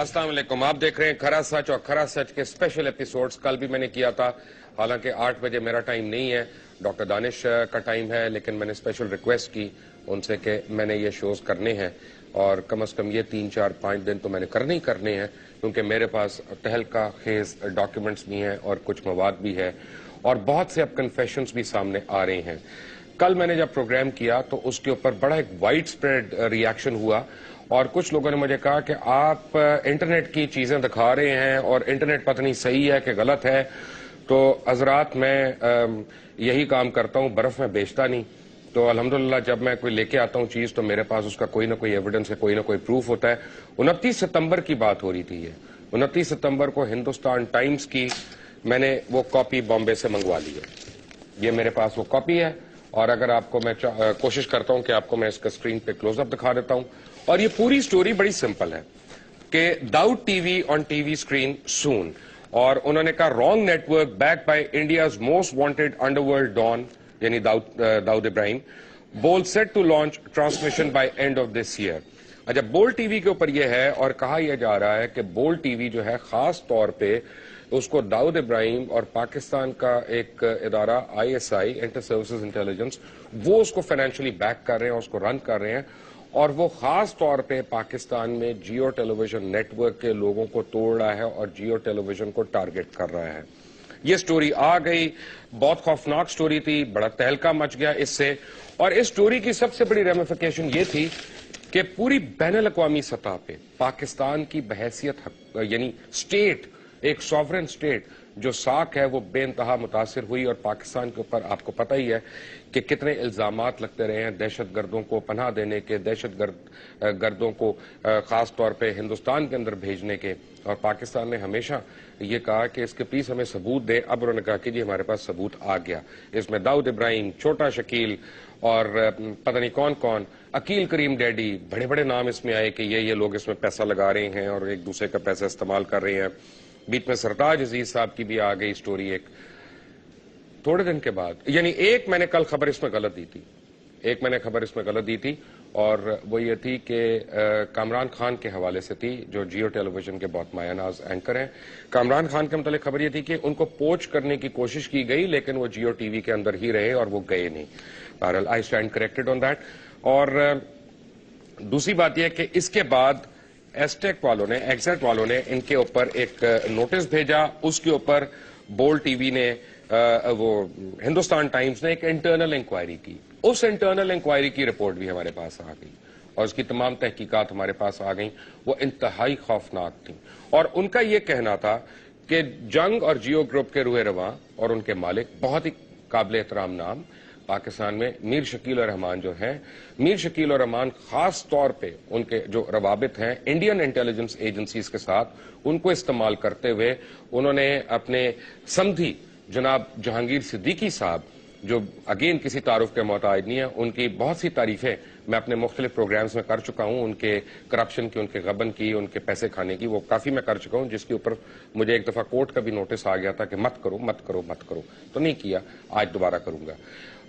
अस्सलाम वालेकुम। आप देख रहे हैं खरा सच और खरा सच के स्पेशल एपिसोड्स। कल भी मैंने किया था, हालांकि 8 बजे मेरा टाइम नहीं है, डॉक्टर दानिश का टाइम है, लेकिन मैंने स्पेशल रिक्वेस्ट की उनसे कि मैंने ये शोज करने हैं और कम से कम ये 3, 4, 5 दिन तो मैंने करने ही करने हैं, क्योंकि मेरे पास तहलका खेज डॉक्यूमेंट्स भी हैं और कुछ मवाद भी है और बहुत से अब कन्फेशंस भी सामने आ रहे हैं। कल मैंने जब प्रोग्राम किया तो उसके ऊपर बड़ा एक वाइड स्प्रेड रिएक्शन हुआ और कुछ लोगों ने मुझे कहा कि आप इंटरनेट की चीजें दिखा रहे हैं और इंटरनेट पता नहीं सही है कि गलत है। तो हजरात, मैं यही काम करता हूं, बर्फ में बेचता नहीं। तो अल्हम्दुलिल्लाह जब मैं कोई लेके आता हूं चीज तो मेरे पास उसका कोई ना कोई एविडेंस है, कोई ना कोई प्रूफ होता है। 29 सितंबर की बात हो रही थी ये। 29 सितंबर को हिंदुस्तान टाइम्स की मैंने वो कॉपी बॉम्बे से मंगवा ली है। ये मेरे पास वो कॉपी है और अगर आपको मैं कोशिश करता हूं कि आपको मैं इसका स्क्रीन पे क्लोजअप दिखा देता हूं। और ये पूरी स्टोरी बड़ी सिंपल है कि Dawood TV on TV screen soon, और उन्होंने कहा wrong network back by India's most wanted underworld don यानी Dawood Ibrahim, Bol set to launch transmission by end of this year. अच्छा, बोल टीवी के ऊपर यह है और कहा यह जा रहा है कि बोल टीवी जो है खास तौर पे उसको दाऊद इब्राहिम और पाकिस्तान का एक इदारा ISI इंटर सर्विसेज इंटेलिजेंस, वो उसको फाइनेंशियली बैक कर रहे हैं, उसको रन कर रहे हैं और वो खास तौर पे पाकिस्तान में जियो टेलीविजन नेटवर्क के लोगों को तोड़ रहा है और जियो टेलीविजन को टारगेट कर रहा है। ये स्टोरी आ गई, बहुत खौफनाक स्टोरी थी, बड़ा तहलका मच गया इससे। और इस स्टोरी की सबसे बड़ी रेमिफिकेशन ये थी कि पूरी बैनुल अक़वामी सतह पे पाकिस्तान की बहैसियत यानी स्टेट, एक सॉवरेन स्टेट जो साख है, वो बेइंतहा मुतासिर हुई। और पाकिस्तान के ऊपर आपको पता ही है कि कितने इल्जामात लगते रहे हैं दहशत गर्दों को पनाह देने के, दहशत गर्दों को खास तौर पे हिंदुस्तान के अंदर भेजने के। और पाकिस्तान ने हमेशा ये कहा कि इसके प्लीज हमें सबूत दे। अब उन्होंने कहा कि जी हमारे पास सबूत आ गया। इसमें दाऊद इब्राहिम, छोटा शकील और पता नहीं कौन कौन, अकील करीम डैडी, बड़े बड़े नाम इसमें आए कि ये लोग इसमें पैसा लगा रहे हैं और एक दूसरे का पैसा इस्तेमाल कर रहे हैं। बीच में सरताज अजीज साहब की भी आ गई स्टोरी एक थोड़े दिन के बाद। यानी एक मैंने कल खबर इसमें गलत दी थी, और वो ये थी कि कामरान खान के हवाले से थी, जो जियो टेलीविजन के बहुत मायानाज एंकर हैं। कामरान खान के मतलब खबर ये थी कि उनको पोच करने की कोशिश की गई, लेकिन वो जियो टीवी के अंदर ही रहे और वो गए नहीं। बहरहाल I stand corrected on that. और दूसरी बात यह कि इसके बाद एस्टेक वालों ने, एग्जैक्ट वालों ने इनके ऊपर एक नोटिस भेजा। उसके ऊपर बोल टीवी ने, वो हिंदुस्तान टाइम्स ने एक इंटरनल इंक्वायरी की। उस इंटरनल इंक्वायरी की रिपोर्ट भी हमारे पास आ गई और उसकी तमाम तहकीकात हमारे पास आ गई। वो इंतहाई खौफनाक थी और उनका ये कहना था कि जंग और जियो ग्रुप के रूहे रवां और उनके मालिक, बहुत ही काबिल एहतराम नाम पाकिस्तान में मीर शकील और रहमान जो हैं, मीर शकील और रहमान खास तौर पे उनके जो रवाबित हैं इंडियन इंटेलिजेंस एजेंसीज के साथ, उनको इस्तेमाल करते हुए उन्होंने अपने समधी जनाब जहांगीर सिद्दीकी साहब, जो अगेन किसी तारुफ के मोहताज नहीं है, उनकी बहुत सी तारीफें मैं अपने मुख्तलिफ प्रोग्राम्स में कर चुका हूं। उनके करप्शन की, उनके गबन की, उनके पैसे खाने की, वो काफी मैं कर चुका हूं, जिसके ऊपर मुझे एक दफा कोर्ट का भी नोटिस आ गया था कि मत करो मत करो मत करो, तो नहीं किया, आज दोबारा करूंगा।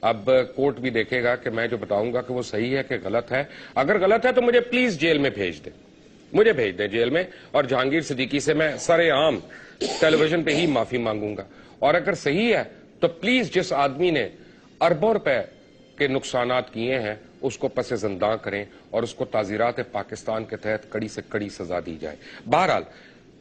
अब कोर्ट भी देखेगा कि मैं जो बताऊंगा कि वो सही है कि गलत है। अगर गलत है तो मुझे प्लीज जेल में भेज दे, मुझे भेज दे जेल में, और जहांगीर सिद्दीकी से मैं सरेआम टेलीविजन पे ही माफी मांगूंगा। और अगर सही है तो प्लीज जिस आदमी ने अरबों रुपए के नुकसानात किए हैं उसको पसे ज़िंदा करें और उसको ताज़ीरात पाकिस्तान के तहत कड़ी से कड़ी सजा दी जाए। बहरहाल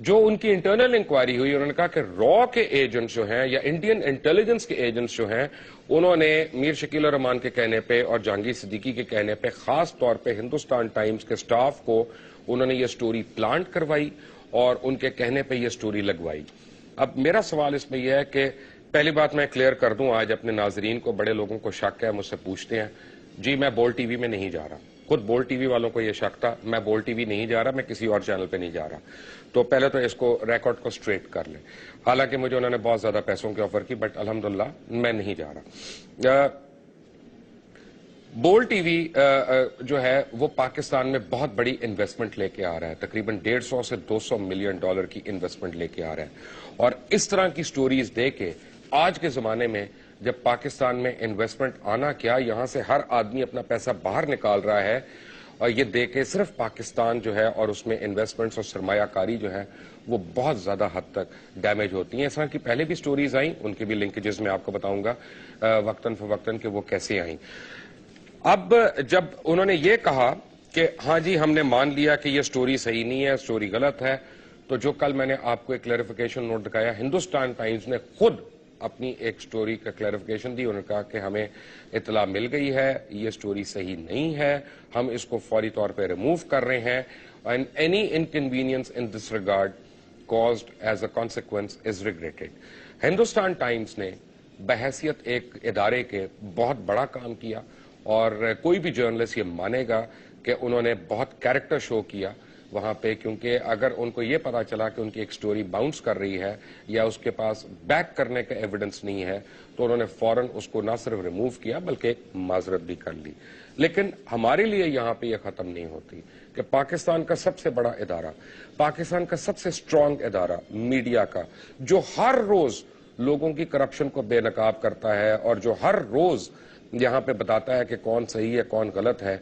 जो उनकी इंटरनल इंक्वायरी हुई, उन्होंने कहा कि रॉ के एजेंट्स जो हैं या इंडियन इंटेलिजेंस के एजेंट्स जो हैं, उन्होंने मीर शकील और रहमान के कहने पे और जहांगीर सिद्दीकी के कहने पे खास तौर पे हिंदुस्तान टाइम्स के स्टाफ को उन्होंने ये स्टोरी प्लांट करवाई और उनके कहने पे ये स्टोरी लगवाई। अब मेरा सवाल इसमें यह है कि पहली बात मैं क्लियर कर दूं आज अपने नाजरीन को, बड़े लोगों को शक है, मुझसे पूछते हैं जी मैं बोल टीवी में नहीं जा रहा। खुद बोल टीवी वालों को यह शक था, मैं बोल टीवी नहीं जा रहा, मैं किसी और चैनल पे नहीं जा रहा। तो पहले तो इसको रिकॉर्ड को स्ट्रेट कर ले। हालांकि मुझे उन्होंने बहुत ज्यादा पैसों की ऑफर की, बट अल्हम्दुलिल्लाह मैं नहीं जा रहा। बोल टीवी जो है वो पाकिस्तान में बहुत बड़ी इन्वेस्टमेंट लेके आ रहा है, तकरीबन 150 से 200 मिलियन डॉलर की इन्वेस्टमेंट लेके आ रहा है। और इस तरह की स्टोरीज दे के आज के जमाने में जब पाकिस्तान में इन्वेस्टमेंट आना क्या, यहां से हर आदमी अपना पैसा बाहर निकाल रहा है اور یہ دیکھ کے صرف پاکستان جو ہے اور اس میں انویسٹمنٹس اور سرمایہ کاری جو ہے وہ بہت زیادہ حد تک ڈیمیج ہوتی ہیں. اس طرح کی پہلے بھی سٹوریز آئیں, ان کے بھی لنکیجز میں آپ کو بتاؤں گا وقتاً فوقتاً کہ وہ کیسے آئیں. اب جب انہوں نے یہ کہا کہ ہاں جی ہم نے مان لیا کہ یہ سٹوری صحیح نہیں ہے, سٹوری غلط ہے, تو جو کل میں نے آپ کو ایک کلیریفیکیشن نوٹ دکھایا, ہندوستان ٹائمز نے خود اپنی ایک سٹوری کا کلیریفیکیشن دی. انہوں نے کہا کہ ہمیں اطلاع مل گئی ہے, یہ سٹوری صحیح نہیں ہے, ہم اس کو فوری طور پہ ریموو کر رہے ہیں, and any inconvenience in this regard caused as a consequence is regretted. Hindustan Times نے بحیثیت ایک ادارے کے بہت بڑا کام کیا, اور کوئی بھی جرنلسٹ یہ مانے گا کہ انہوں نے بہت کیریکٹر شو کیا وہاں پہ, کیونکہ اگر ان کو یہ پتا چلا کہ ان کی ایک سٹوری باؤنس کر رہی ہے یا اس کے پاس بیک کرنے کا ایویڈنس نہیں ہے, تو انہوں نے فوراً اس کو نہ صرف ریموو کیا بلکہ ایک معذرت بھی کر لی. لیکن ہمارے لیے یہاں پہ یہ ختم نہیں ہوتی کہ پاکستان کا سب سے بڑا ادارہ, پاکستان کا سب سے سٹرونگ ادارہ میڈیا کا, جو ہر روز لوگوں کی کرپشن کو بے نقاب کرتا ہے اور جو ہر روز یہاں پہ بتاتا ہے کہ کون صحیح ہے کون غلط ہے,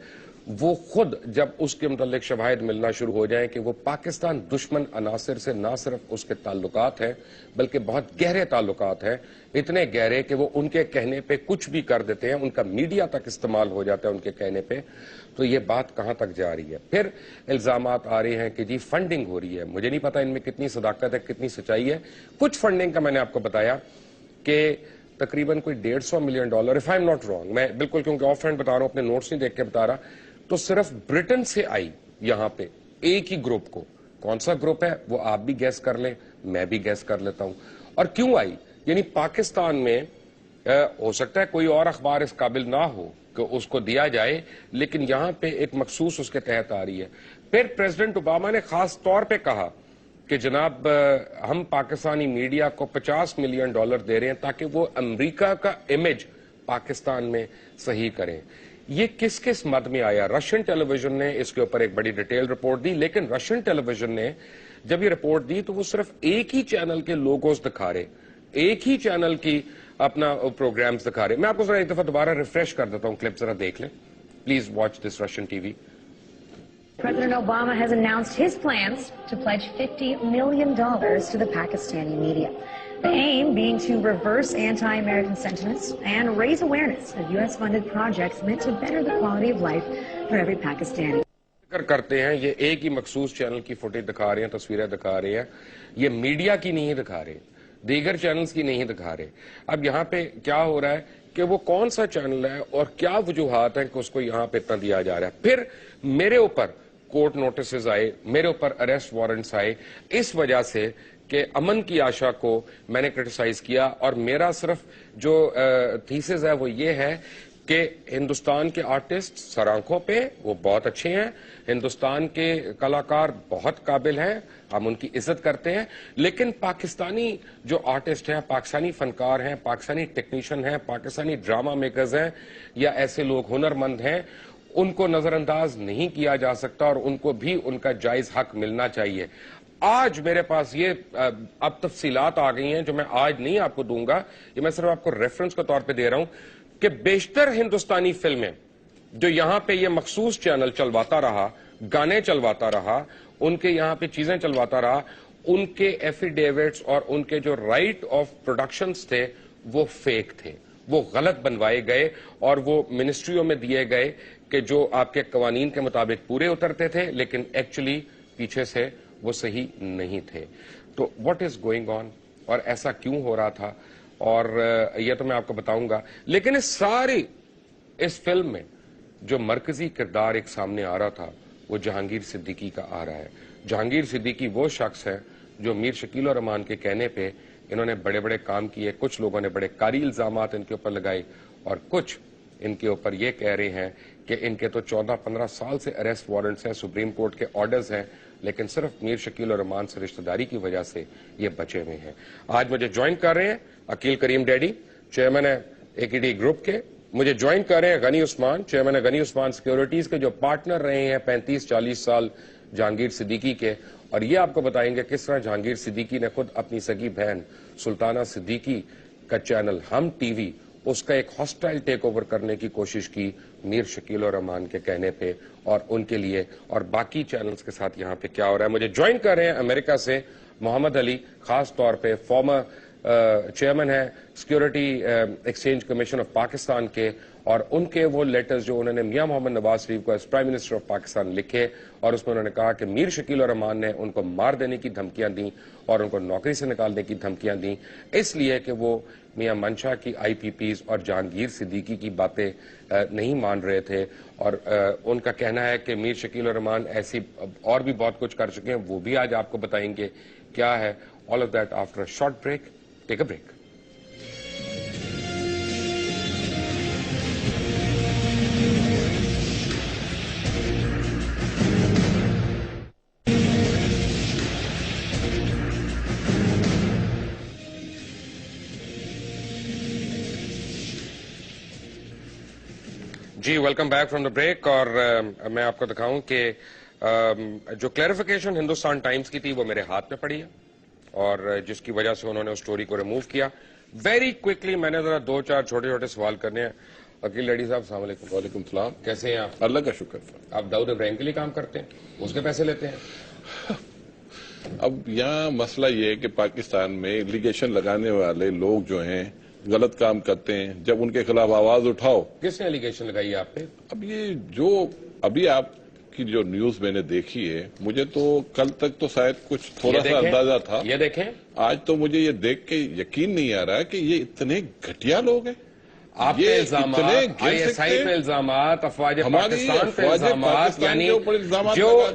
وہ خود جب اس کے متعلق شواہد ملنا شروع ہو جائیں کہ وہ پاکستان دشمن عناصر سے نہ صرف اس کے تعلقات ہیں بلکہ بہت گہرے تعلقات ہیں, اتنے گہرے کہ وہ ان کے کہنے پہ کچھ بھی کر دیتے ہیں, ان کا میڈیا تک استعمال ہو جاتا ہے ان کے کہنے پہ, تو یہ بات کہاں تک جا رہی ہے. پھر الزامات آ رہے ہیں کہ جی فنڈنگ ہو رہی ہے. مجھے نہیں پتا ان میں کتنی صداقت ہے کتنی سچائی ہے. کچھ فنڈنگ کا میں نے آپ کو بتایا کہ تقریباً کوئی $150 million, if I am not wrong, میں بالکل کیونکہ آف ہینڈ بتا رہا ہوں, اپنے نوٹس نہیں دیکھ کے بتا رہا, تو صرف برٹن سے آئی یہاں پہ ایک ہی گروپ کو. کون سا گروپ ہے وہ آپ بھی گیس کر لیں, میں بھی گیس کر لیتا ہوں. اور کیوں آئی, یعنی پاکستان میں ہو سکتا ہے کوئی اور اخبار اس قابل نہ ہو کہ اس کو دیا جائے, لیکن یہاں پہ ایک مخصوص اس کے تحت آ رہی ہے. پھر پریزیڈنٹ اوباما نے خاص طور پہ کہا کہ جناب ہم پاکستانی میڈیا کو $50 ملین دے رہے ہیں تاکہ وہ امریکہ کا امیج پاکستان میں صحیح کریں. یہ کس کس مد میں آیا؟ رشین ٹیلی ویژن نے اس کے اوپر ایک بڑی ڈیٹیل رپورٹ دی, لیکن رشین ٹیلی ویژن نے جب یہ رپورٹ دی تو وہ صرف ایک ہی چینل کے لوگوز دکھا رہے, ایک ہی چینل کی اپنا پروگرامز دکھا رہے. میں آپ کو ذرا ایک دفعہ دوبارہ ریفریش کر دیتا ہوں, کلپ ذرا دیکھ لیں. Please watch this Russian T V. President Obama has announced his plans to pledge $50 million to the Pakistani media. The aim being to reverse anti-American sentiments and raise awareness of U.S.-funded projects meant to better the quality of life for every Pakistani. ذکر کرتے ہیں یہ ایک ہی مخصوص channel کی footage دکھا رہے ہیں, تصویریں دکھا رہے ہیں, یہ میڈیا کی نہیں دکھا رہے, دیگر چینلز کی نہیں دکھا رہے. اب یہاں پہ کیا ہو رہا ہے کہ وہ کون سا چینل ہے اور کیا وجوہات ہیں کہ اس کو یہاں پہ اتنا دیا جا رہا ہے. پھر میرے اوپر کورٹ نوٹسز آئے, میرے اوپر اریسٹ وارنٹس آئے, اس وجہ سے کہ امن کی آشا کو میں نے کرٹیسائز کیا, اور میرا صرف جو تھیسز ہے وہ یہ ہے کہ ہندوستان کے آرٹسٹ سر آنکھوں پہ وہ بہت اچھے ہیں, ہندوستان کے کلاکار بہت قابل ہیں, ہم ان کی عزت کرتے ہیں, لیکن پاکستانی جو آرٹسٹ ہیں, پاکستانی فنکار ہیں, پاکستانی ٹیکنیشین ہیں, پاکستانی ڈرامہ میکرز ہیں, یا ایسے لوگ ہنرمند ہیں, ان کو نظر انداز نہیں کیا جا سکتا اور ان کو بھی ان کا جائز حق ملنا چاہیے. آج میرے پاس یہ اب تفصیلات آ گئی ہیں جو میں آج نہیں آپ کو دوں گا, یہ میں صرف آپ کو ریفرنس کے طور پہ دے رہا ہوں کہ بیشتر ہندوستانی فلمیں جو یہاں پہ یہ مخصوص چینل چلواتا رہا, گانے چلواتا رہا, ان کے یہاں پہ چیزیں چلواتا رہا, ان کے ایفیڈیوٹس اور ان کے جو رائٹ آف پروڈکشنز تھے وہ فیک تھے, وہ غلط بنوائے گئے اور وہ منسٹریوں میں دیے گئے کہ جو آپ کے قوانین کے مطابق پورے اترتے تھے, لیکن ایکچولی پیچھے سے وہ صحیح نہیں تھے. تو واٹ از گوئنگ آن, اور ایسا کیوں ہو رہا تھا, اور یہ تو میں آپ کو بتاؤں گا. لیکن اس فلم میں جو مرکزی کردار ایک سامنے آ رہا تھا وہ جہانگیر صدیقی کا آ رہا ہے. جہانگیر صدیقی وہ شخص ہے جو میر شکیل الرحمان کے کہنے پہ انہوں نے بڑے بڑے کام کیے, کچھ لوگوں نے بڑے کاری الزامات ان کے اوپر لگائے, اور کچھ ان کے اوپر یہ کہہ رہے ہیں کہ ان کے تو 14-15 سال سے اریسٹ وارنٹس ہیں, سپریم کورٹ کے آرڈرز ہیں, لیکن صرف میر شکیل الرحمان سے رشتہ داری کی وجہ سے یہ بچے ہوئے ہیں. آج مجھے جوائن کر رہے ہیں عقیل کریم ڈیڈی, چیئرمین ہے AKD گروپ کے. مجھے جوائن کر رہے ہیں غنی عثمان, چیئرمین ہے غنی عثمان سیکیورٹیز کے, جو پارٹنر رہے ہیں 35-40 سال جہانگیر صدیقی کے, اور یہ آپ کو بتائیں گے کس طرح جہانگیر صدیقی نے خود اپنی سگی بہن سلطانہ صدیقی کا چینل ہم ٹی وی اس کا ایک ہاسٹائل ٹیک اوور کرنے کی کوشش کی میر شکیل الرحمان کے کہنے پہ اور ان کے لیے. اور باقی چینلز کے ساتھ یہاں پہ کیا ہو رہا ہے. مجھے جوائن کر رہے ہیں امریکہ سے محمد علی, خاص طور پہ فارمر چیئرمین ہے security exchange commission of Pakistan کے, اور ان کے وہ لیٹرز جو انہوں نے میاں محمد نواز شریف کو as prime minister of Pakistan لکھے, اور اس میں انہوں نے کہا کہ میر شکیل الرحمان نے ان کو مار دینے کی دھمکیاں دیں اور ان کو نوکری سے نکالنے کی دھمکیاں دیں, اس لیے کہ وہ میاں منشا کی آئی پی پیز اور جہانگیر صدیقی کی باتیں نہیں مان رہے تھے. اور ان کا کہنا ہے کہ میر شکیل الرحمان ایسی اور بھی بہت کچھ کر چکے ہیں, وہ بھی آج آپ کو بتائیں گے کیا ہے. All of that after a short break. Take a break. جی welcome back from the break. اور میں آپ کو دکھاؤں کہ جو کلیریفیکیشن ہندوستان ٹائمز کی تھی وہ میرے ہاتھ میں پڑی ہے, اور جس کی وجہ سے انہوں نے اس سٹوری کو ریموو کیا ویری کوئکلی. میں نے ذرا 2-4 چھوٹے چھوٹے سوال کرنے ہیں. عقیل لیڈی صاحب السلام علیکم. وعلیکم السلام. کیسے ہیں آپ؟ اللہ کا شکر. آپ داؤد ابراہیم کے لیے کام کرتے ہیں, اس کے پیسے لیتے ہیں؟ اب یہاں مسئلہ یہ ہے کہ پاکستان میں ایلیگیشن لگانے والے لوگ جو ہیں غلط کام کرتے ہیں, جب ان کے خلاف آواز اٹھاؤ. کس نے ایلیگیشن لگائی آپ پہ؟ اب یہ جو ابھی آپ کی جو نیوز میں نے دیکھی ہے, مجھے تو کل تک تو شاید کچھ تھوڑا سا اندازہ تھا, یہ دیکھیں آج تو مجھے یہ دیکھ کے یقین نہیں آ رہا کہ یہ اتنے گھٹیا لوگ ہیں. آپ پہ الزامات, آئی ایس آئی پہ الزامات, افواج پاکستان پہ الزامات, یعنی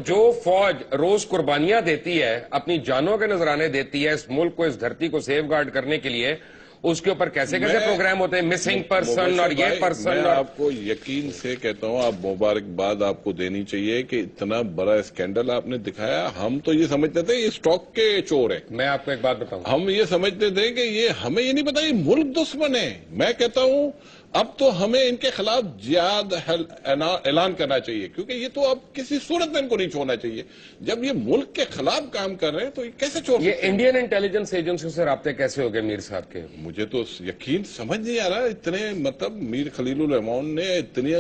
جو فوج روز قربانیاں دیتی ہے, اپنی جانوں کے نذرانے دیتی ہے اس ملک کو, اس دھرتی کو سیف گارڈ کرنے کے لیے, اس کے اوپر کیسے کیسے پروگرام ہوتے ہیں, مسنگ پرسن اور یہ پرسن. میں آپ کو یقین سے کہتا ہوں, آپ مبارکباد آپ کو دینی چاہیے کہ اتنا بڑا اسکینڈل آپ نے دکھایا. ہم تو یہ سمجھتے تھے یہ اسٹاک کے چور ہیں. میں آپ کو ایک بات بتاؤں, ہم یہ سمجھتے تھے کہ یہ ہمیں یہ نہیں پتا یہ ملک دشمن ہے. میں کہتا ہوں اب تو ہمیں ان کے خلاف جہاد اعلان کرنا چاہیے, کیونکہ یہ تو اب کسی صورت میں ان کو نہیں چھوڑنا چاہیے. جب یہ ملک کے خلاف کام کر رہے ہیں تو یہ کیسے چھوڑ سکتے ہیں؟ یہ انڈین انٹیلیجنس ایجنسیوں سے رابطے کیسے ہو گئے میر صاحب کے؟ مجھے تو یقین سمجھ نہیں آ رہا. اتنے مطلب میر خلیل الرحمان نے اتنی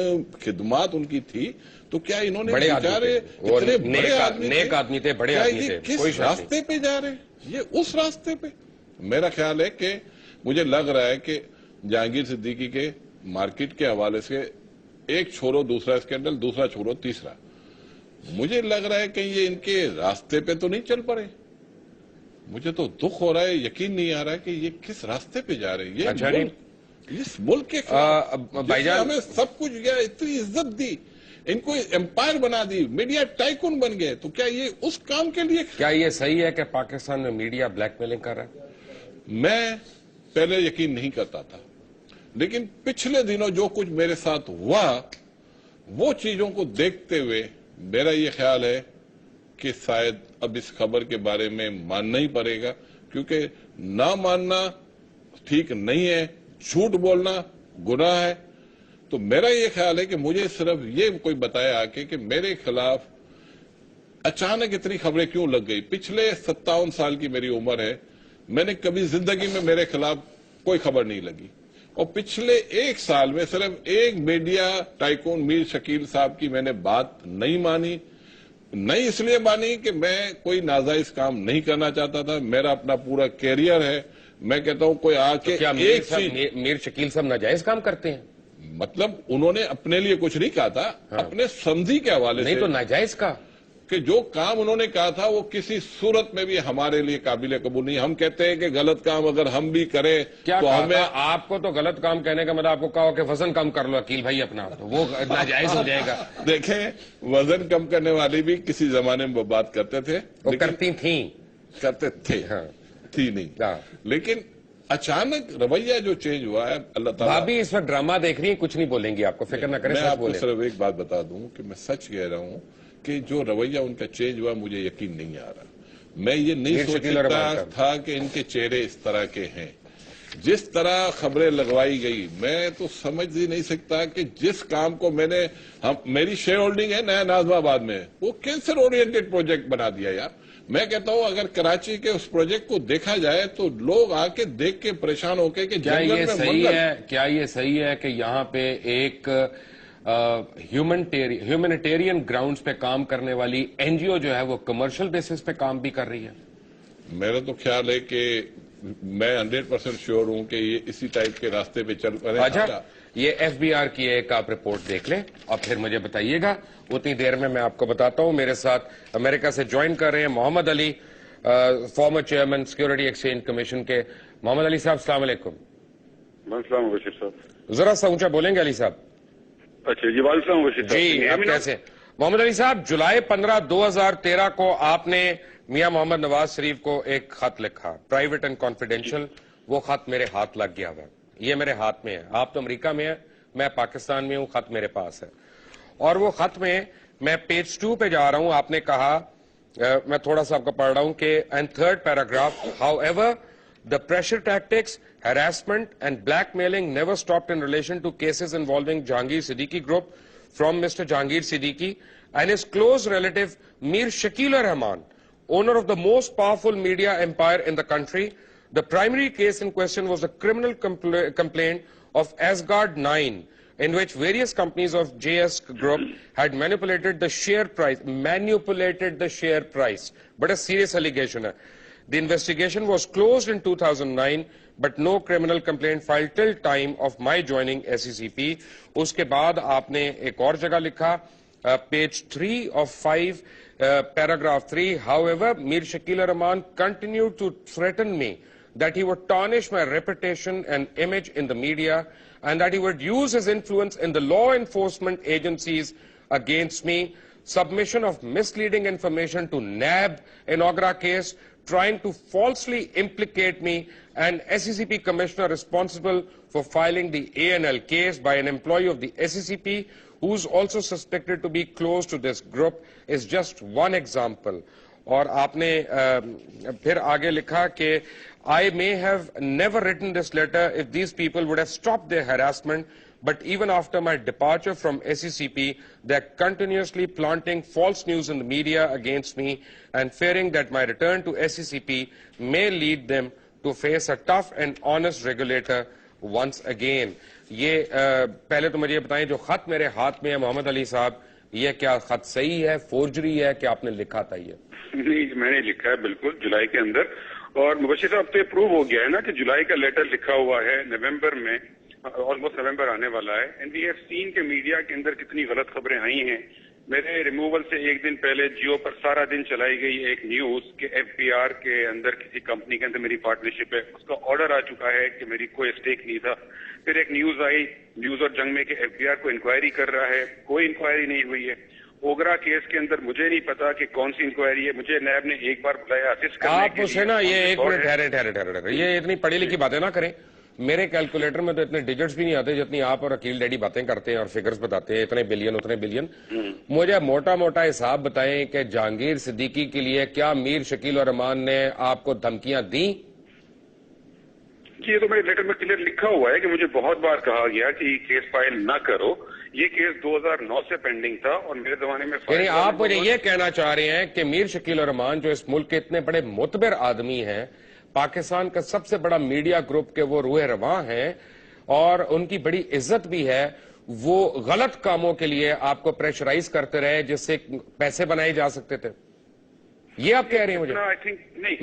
خدمات ان کی تھی, تو کیا انہوں نے بڑے نیک آدمی تھے, بڑے آدمی تھے, کس راستے پہ جا رہے ہیں؟ یہ اس راستے پہ میرا خیال ہے کہ مجھے لگ رہا ہے کہ جہانگیر صدیقی کے مارکیٹ کے حوالے سے ایک چھوڑو دوسرا اسکینڈل, دوسرا چھوڑو تیسرا, مجھے لگ رہا ہے کہ یہ ان کے راستے پہ تو نہیں چل پڑے. مجھے تو دکھ ہو رہا ہے, یقین نہیں آ رہا ہے کہ یہ کس راستے پہ جا رہے ہیں. یہ اس ملک کے خلاف ہمیں سب کچھ گیا, اتنی عزت دی, ان کو امپائر بنا دی, میڈیا ٹائکون بن گئے, تو کیا یہ اس کام کے لیے؟ کیا یہ صحیح ہے کہ پاکستان میں میڈیا بلیک میلنگ کر رہا ہے؟ میں پہلے یقین نہیں کرتا تھا, لیکن پچھلے دنوں جو کچھ میرے ساتھ ہوا, وہ چیزوں کو دیکھتے ہوئے میرا یہ خیال ہے کہ شاید اب اس خبر کے بارے میں ماننا ہی پڑے گا, کیونکہ نہ ماننا ٹھیک نہیں ہے, جھوٹ بولنا گناہ ہے. تو میرا یہ خیال ہے کہ مجھے صرف یہ کوئی بتایا آ کے کہ میرے خلاف اچانک اتنی خبریں کیوں لگ گئی. پچھلے 57 سال کی میری عمر ہے, میں نے کبھی زندگی میں میرے خلاف کوئی خبر نہیں لگی, اور پچھلے 1 سال میں صرف ایک میڈیا ٹائکون میر شکیل صاحب کی میں نے بات نہیں مانی. نہیں اس لیے مانی کہ میں کوئی ناجائز کام نہیں کرنا چاہتا تھا, میرا اپنا پورا کیریئر ہے. میں کہتا ہوں کوئی آ کے میر شکیل صاحب ناجائز کام کرتے ہیں؟ مطلب انہوں نے اپنے لیے کچھ نہیں کہا تھا, اپنے سمجھی کے حوالے سے. نہیں تو ناجائز کا کہ جو کام انہوں نے کہا تھا وہ کسی صورت میں بھی ہمارے لیے قابل قبول نہیں. ہم کہتے ہیں کہ غلط کام اگر ہم بھی کریں تو ہمیں, آپ کو تو غلط کام کہنے کا مطلب آپ کو کہا کہ وزن کم کر لو عقیل بھائی اپنا, تو وہ ناجائز ہو جائے گا. دیکھیں, وزن کم کرنے والے بھی کسی زمانے میں بات کرتے تھے, وہ کرتی تھیں, کرتے تھے, تھی نہیں. لیکن اچانک رویہ جو چینج ہوا ہے, اللہ تعالیٰ. بھابھی اس وقت ڈرامہ دیکھ رہی ہیں, کچھ نہیں بولیں گی, آپ کو فکر نہ کریں. میں آپ کو صرف ایک بات بتا دوں کہ میں سچ کہہ رہا ہوں کہ جو رویہ ان کا چینج ہوا مجھے یقین نہیں آ رہا. میں یہ نہیں سوچ سکتا تھا کہ ان کے چہرے اس طرح کے ہیں. جس طرح خبریں لگوائی گئی, میں تو سمجھ ہی نہیں سکتا کہ جس کام کو میں نے, میری شیئر ہولڈنگ ہے نیا ناظم آباد میں, وہ کینسر اورینٹڈ پروجیکٹ بنا دیا یار. मैं कहता हूं अगर कराची के उस प्रोजेक्ट को देखा जाए तो लोग आके देख के परेशान होके कि क्या जंगल ये में सही मंगल। है, क्या ये सही है कि यहाँ पे एक ह्यूमैनिटेरियन ग्राउंड्स पे काम करने वाली एनजीओ जो है वो कमर्शियल बेसिस पे काम भी कर रही है? मेरा तो ख्याल है कि मैं 100% श्योर हूं कि ये इसी टाइप के रास्ते पे चल रहे हैं। अच्छा, ये एफबीआर की एक आप रिपोर्ट देख लें और फिर मुझे बताइएगा। उतनी देर में मैं आपको बताता हूं, मेरे साथ अमेरिका से ज्वाइन कर रहे हैं Mohammad Ali, former chairman security exchange commission के। मोहम्मद अली साहब, अस्सलाम वालेकुम। वालेकुम बशीर साहब। जरा सा ऊंचा बोलेंगे अली साहब? अच्छा जी, वालेकुम बशीर साहब। जी, आप कैसे? मोहम्मद अली साहब, जुलाई 15, 2013 को आपने मियां मोहम्मद नवाज शरीफ को एक खत लिखा, प्राइवेट एंड कॉन्फिडेंशियल। वो खत मेरे हाथ लग गया हुआ, ये मेरे हाथ में है। आप तो अमेरिका में है, मैं पाकिस्तान में हूं, खत मेरे पास है। और वो खत में मैं पेज 2 पे जा रहा हूं। आपने कहा, मैं थोड़ा सा आपको पढ़ रहा हूं कि and third paragraph, however the pressure tactics, harassment and blackmailing never stopped in relation to cases involving Jahangir Siddiqui Group from Mr. Jahangir Siddiqui and his close relative Mir Shakil Rahman, owner of the most powerful media empire in the country. The primary case in question was a criminal complaint of Asgard 9, in which various companies of JS Group had manipulated the share price. But a serious allegation hai. The investigation was closed in 2009, but no criminal complaint filed till time of my joining SECP. उसके बाद आपने एक और जगह लिखा, page 3 of 5, paragraph 3, however, Mir Shakil Rahman continued to threaten me that he would tarnish my reputation and image in the media and that he would use his influence in the law enforcement agencies against me. Submission of misleading information to NAB in Agra case, trying to falsely implicate me, and SECP commissioner responsible for filing the ANL case by an employee of the SECP who is also suspected to be close to this group is just one example. और आपने फिर आगे लिखा कि I may have never written this letter if these people would have stopped their harassment, but even after my departure from SECP, they are continuously planting false news in the media against me and fearing that my return to SECP may lead them to face a tough and honest regulator once again. ये पहले तो मुझे बताएं, जो खत मेरे हाथ में है मोहम्मद अली साहब, ये क्या खत सही है, फोर्जरी है, कि आपने लिखा था ये? नहीं, मैंने लिखा है बिल्कुल जुलाई के अंदर। और मुबशीर साहब, तो ये प्रूव हो गया है ना कि जुलाई का लेटर लिखा हुआ है नवंबर में, ऑलमोस्ट नवंबर आने वाला है। एंड वी हैव सीन के मीडिया के अंदर कितनी गलत खबरें आई हैं। मेरे रिमूवल से एक दिन पहले जियो पर सारा दिन चलाई गई एक न्यूज कि एफबीआर के अंदर किसी कंपनी के अंदर मेरी पार्टनरशिप है, उसका ऑर्डर आ चुका है कि मेरी कोई स्टेक नहीं था। फिर एक न्यूज आई न्यूज और जंग में कि एफबीआर को इंक्वायरी कर रहा है, कोई इंक्वायरी नहीं हुई है। ओगरा केस के अंदर मुझे नहीं पता कि कौन सी इंक्वायरी है, मुझे नैब ने एक बार बुलाया असिस्ट करने के लिए। आप उसे ना, ये एक मिनट ठहरे, ये इतनी पढ़ी लिखी बातें ना करें। मेरे कैलकुलेटर में तो इतने डिजिट्स भी नहीं आते जितनी आप और अकील डैडी बातें करते हैं और फिगर्स बताते हैं, इतने बिलियन उतने बिलियन। मुझे मोटा मोटा हिसाब बताएं कि जहांगीर सिद्दीकी के लिए क्या मीर शकील और रहमान ने आपको धमकियां दी? ये तो मेरे लेटर में क्लियर लिखा हुआ है कि मुझे बहुत बार कहा गया कि ये केस फाइल ना करो। ये केस 2009 से पेंडिंग था और मेरे जमाने में यानी आप मुझे ये कहना चाह रहे हैं कि मीर शकील और रहमान, जो इस मुल्क के इतने बड़े मुतबर आदमी हैं, पाकिस्तान का सबसे बड़ा मीडिया ग्रुप के वो रूह रवां हैं और उनकी बड़ी इज्जत भी है, वो गलत कामों के लिए आपको प्रेशराइज करते रहे जिससे पैसे बनाए जा सकते थे? ये आप कह रहे हैं मुझे?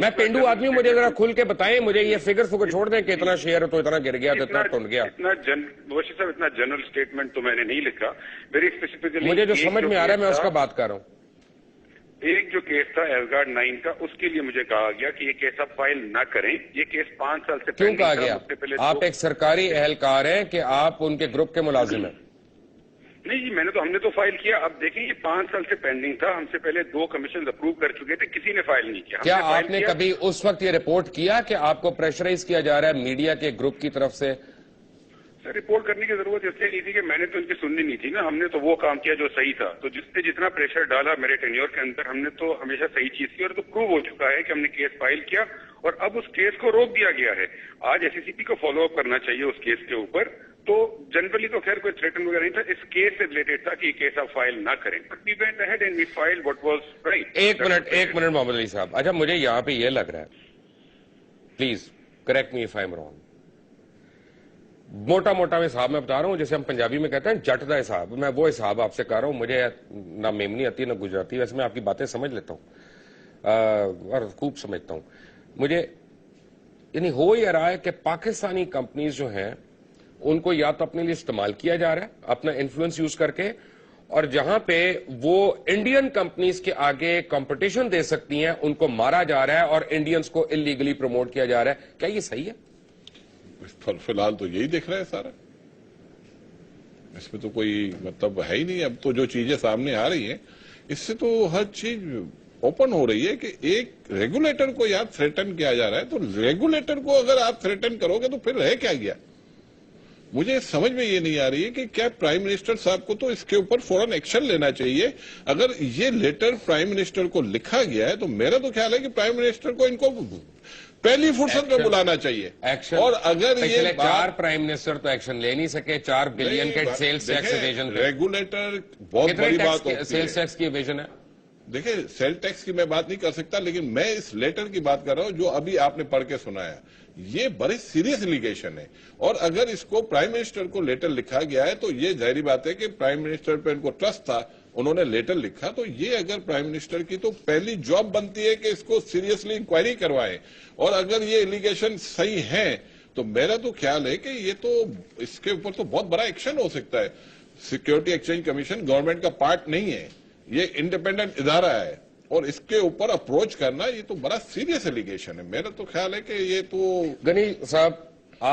मैं पेंडू आदमी हूं, मुझे जरा खुल के बताएं। मुझे ये फिगर छोड़ दें कि इतना शेयर तो इतना गिर गया, तो इतना टूट गया। इतना जनरल स्टेटमेंट तो मैंने नहीं लिखा, वेरी स्पेसिफिकली मुझे जो समझ में आ रहा है मैं उसका बात कर रहा हूं। एक जो केस था एसगार्ड 9 का, उसके लिए मुझे कहा गया कि ये केस आप फाइल ना करें। ये केस 5 साल से क्यों कहा गया? आप एक सरकारी एहलकार हैं कि आप उनके ग्रुप के मुलाजिम हैं? नहीं जी, हमने तो फाइल किया। अब देखिए, ये 5 साल से पेंडिंग था, हमसे पहले 2 कमीशन अप्रूव कर चुके थे, किसी ने फाइल नहीं किया। क्या आपने कभी उस वक्त ये रिपोर्ट किया कि आपको प्रेशराइज किया जा रहा है मीडिया के ग्रुप की तरफ से? सर, रिपोर्ट करने की जरूरत इसलिए नहीं थी कि मैंने तो उनकी सुननी नहीं थी ना। हमने तो वो काम किया जो सही था। तो जिसने जितना प्रेशर डाला मेरे टेन्योर के अंदर, हमने तो हमेशा सही चीज की और तो प्रूव हो चुका है कि हमने केस फाइल किया और अब उस केस को रोक दिया गया है। आज एसएससीपी को फॉलो अप करना चाहिए उस केस के ऊपर, تو جنرلی تو خیر کوئی تھریٹن وغیرہ نہیں تھا, اس کیس سے ریلیٹڈ تھا کہ یہ کیس آپ فائل نہ کریں, but we went ahead and we filed what was right. ایک منٹ محمد علی صاحب, اچھا مجھے یہاں پہ یہ لگ رہا ہے, please correct me if I am wrong, موٹا موٹا میں حساب میں بتا رہا ہوں, جیسے ہم پنجابی میں کہتے ہیں جٹ دا حساب, میں وہ حساب آپ سے کر رہا ہوں. مجھے نہ میمنی آتی نہ گجراتی, ویسے میں آپ کی باتیں سمجھ لیتا ہوں اور خوب سمجھتا ہوں. مجھے یعنی ہو یہ رہا ہے کہ پاکستانی کمپنیز جو ہیں ان کو یا تو اپنے لیے استعمال کیا جا رہا ہے اپنا انفلوئنس یوز کر کے, اور جہاں پہ وہ انڈین کمپنیز کے آگے کمپٹیشن دے سکتی ہیں ان کو مارا جا رہا ہے اور انڈینز کو انلیگلی پروموٹ کیا جا رہا ہے. کیا یہ صحیح ہے؟ فی الحال تو یہی دیکھ رہے ہیں سارا, اس میں تو کوئی مطلب ہے ہی نہیں. اب تو جو چیزیں سامنے آ رہی ہیں اس سے تو ہر چیز اوپن ہو رہی ہے کہ ایک ریگولیٹر کو یا تھریٹن کیا جا رہا ہے, تو ریگولیٹر کو اگر آپ تھریٹن کرو گے تو پھر رہ کیا گیا؟ مجھے سمجھ میں یہ نہیں آ رہی ہے کہ کیا پرائم منسٹر صاحب کو تو اس کے اوپر فوراً ایکشن لینا چاہیے. اگر یہ لیٹر پرائم منسٹر کو لکھا گیا ہے تو میرا تو خیال ہے کہ پرائم منسٹر کو ان کو پہلی فرصت میں بلانا چاہیے. اور اگر پچھلے 4 پرائم منسٹر تو ایکشن لے نہیں سکے, 4 بلین کے سیلز ٹیکس ایویژن پہ. ریگولیٹر بہت بڑی بات ہوتی ہے. سیلز ٹیکس کی ایویژن ہے. دیکھیں سیل ٹیکس کی میں بات نہیں کر سکتا, لیکن میں اس لیٹر کی بات کر رہا ہوں جو ابھی آپ نے پڑھ کے سنایا. یہ بڑی سیریس الیگیشن ہے, اور اگر اس کو پرائم منسٹر کو لیٹر لکھا گیا ہے تو یہ ظاہری بات ہے کہ پرائم منسٹر پہ ان کو ٹرسٹ تھا, انہوں نے لیٹر لکھا. تو یہ اگر پرائم منسٹر کی تو پہلی جاب بنتی ہے کہ اس کو سیریسلی انکوائری کروائیں, اور اگر یہ الیگیشن صحیح ہیں تو میرا تو خیال ہے کہ یہ تو اس کے اوپر تو بہت بڑا ایکشن ہو سکتا ہے. سیکیورٹی ایکسچینج کمیشن گورنمنٹ کا پارٹ نہیں ہے, یہ انڈیپینڈنٹ ادارہ ہے, اور اس کے اوپر اپروچ کرنا یہ تو بڑا سیریس ایلیگیشن ہے. میرا تو خیال ہے کہ یہ تو غنی صاحب